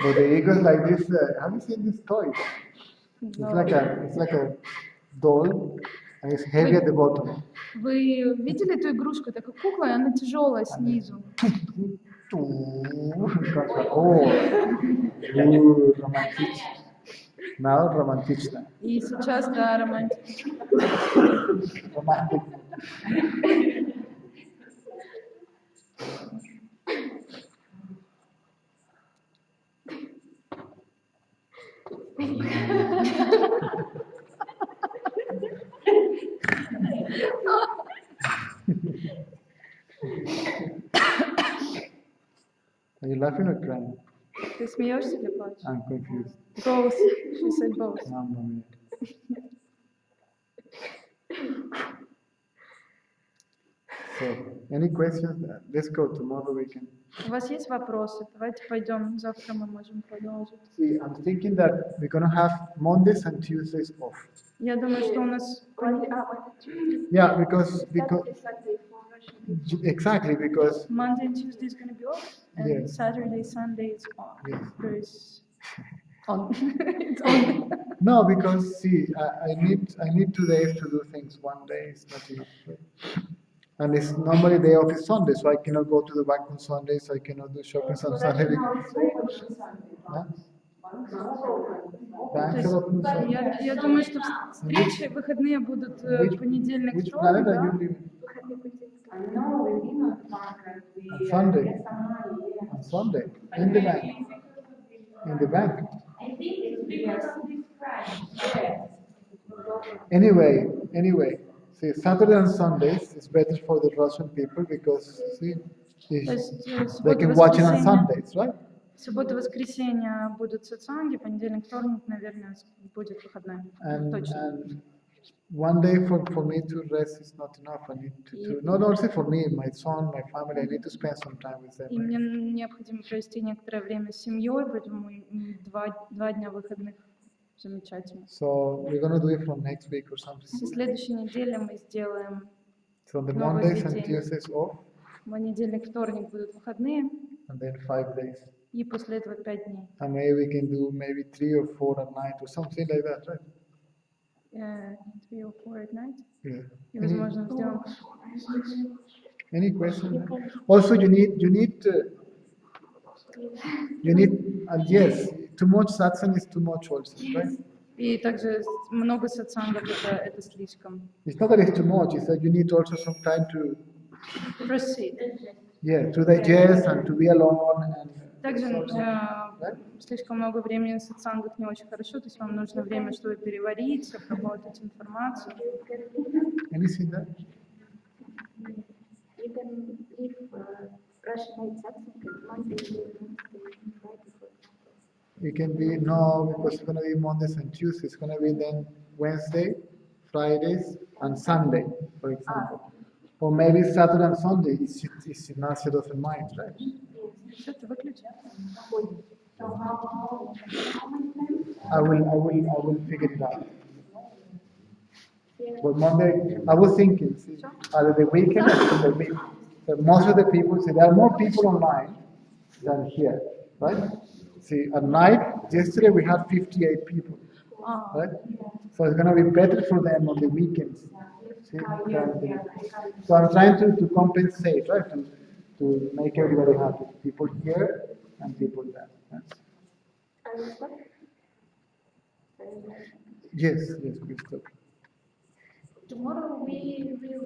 But the ego is like this. Have you seen this toy? It's like a doll, and it's heavy at the bottom. Вы видели эту игрушку? Такая кукла, и она тяжелая снизу. Oh, romantic. Now romantic. И сейчас, да, романтик. Romantic. Are you laughing or crying? Ты смеешься или плачешь? I'm confused. Both. She said both. Mamma mia. So, any questions? Let's go. Tomorrow we can. У вас есть вопросы? Давайте пойдем. Завтра мы можем продолжить. See, I'm thinking that we're gonna have Mondays and Tuesdays off. Я думаю, что у нас... Yeah, because exactly because Monday and Tuesday is going to be off, and Yes. Saturday, Sunday is on. Yes. There is on. It's on. no, because see, I need 2 days to do things. 1 day is not enough. Right? And it's normally day off is Sunday, so I cannot go to the bank on Sunday, so I cannot do shopping on Sunday. Huh? То Banks есть, are open on Sunday. я думаю, что встречи выходные будут понедельник, Which вторник, planet are you да? living? On Sunday. On Sunday. In the bank. In the bank. I think it's because of this crash. Anyway, see, Saturday and Sundays is better for the Russian people because, see, То есть they can watch it on Sundays, right? Суббота, воскресенье будут сатсанги, понедельник, вторник, наверное, будет выходной. Точно. And 1 day for me to rest is not enough. I need to not only for me, my son, my family, I need to spend some time with them. И мне необходимо провести некоторое время с семьей, поэтому два дня выходных замечательно. So we're gonna do it from next week or something. Со следующей недели мы сделаем So the новое Mondays and введение. Tuesdays off, Понедельник, вторник будут выходные, and then 5 days. и после этого 5 дней. And maybe we can do maybe 3 or 4 at night or something like that, right? 3 or 4 at night. Yeah. И, возможно, сделаем... Any question? Also, you need yes. Too much satsang is too much also, right? И также много сатсангов это слишком. It's not that it's too much, it's that you need also some time to, Proceed. yeah, to digest and to be alone and Также right? слишком много времени на сатсангах не очень хорошо, то есть вам нужно время, чтобы переварить, обработать информацию. Can you see that? You can leave Russian night satsang at Monday, Wednesday, Friday, for example. It can be no, because it's gonna be Mondays and Tuesdays. It's gonna be then Wednesday, Fridays, and Sunday, for example. Or maybe Saturday and Sunday. It's Ignacio doesn't mind, right? Все, ты выключи. So how many times? I will figure it out. But Monday, I was thinking, see, either the weekend or the week. So most of the people, see, there are more people online than here, right? See, at night, yesterday we had 58 people, right? So it's gonna be better for them on the weekends. See, so I'm trying to compensate, right? To make everybody happy. People here and people there. Right? Yes, yes, please. Tomorrow we will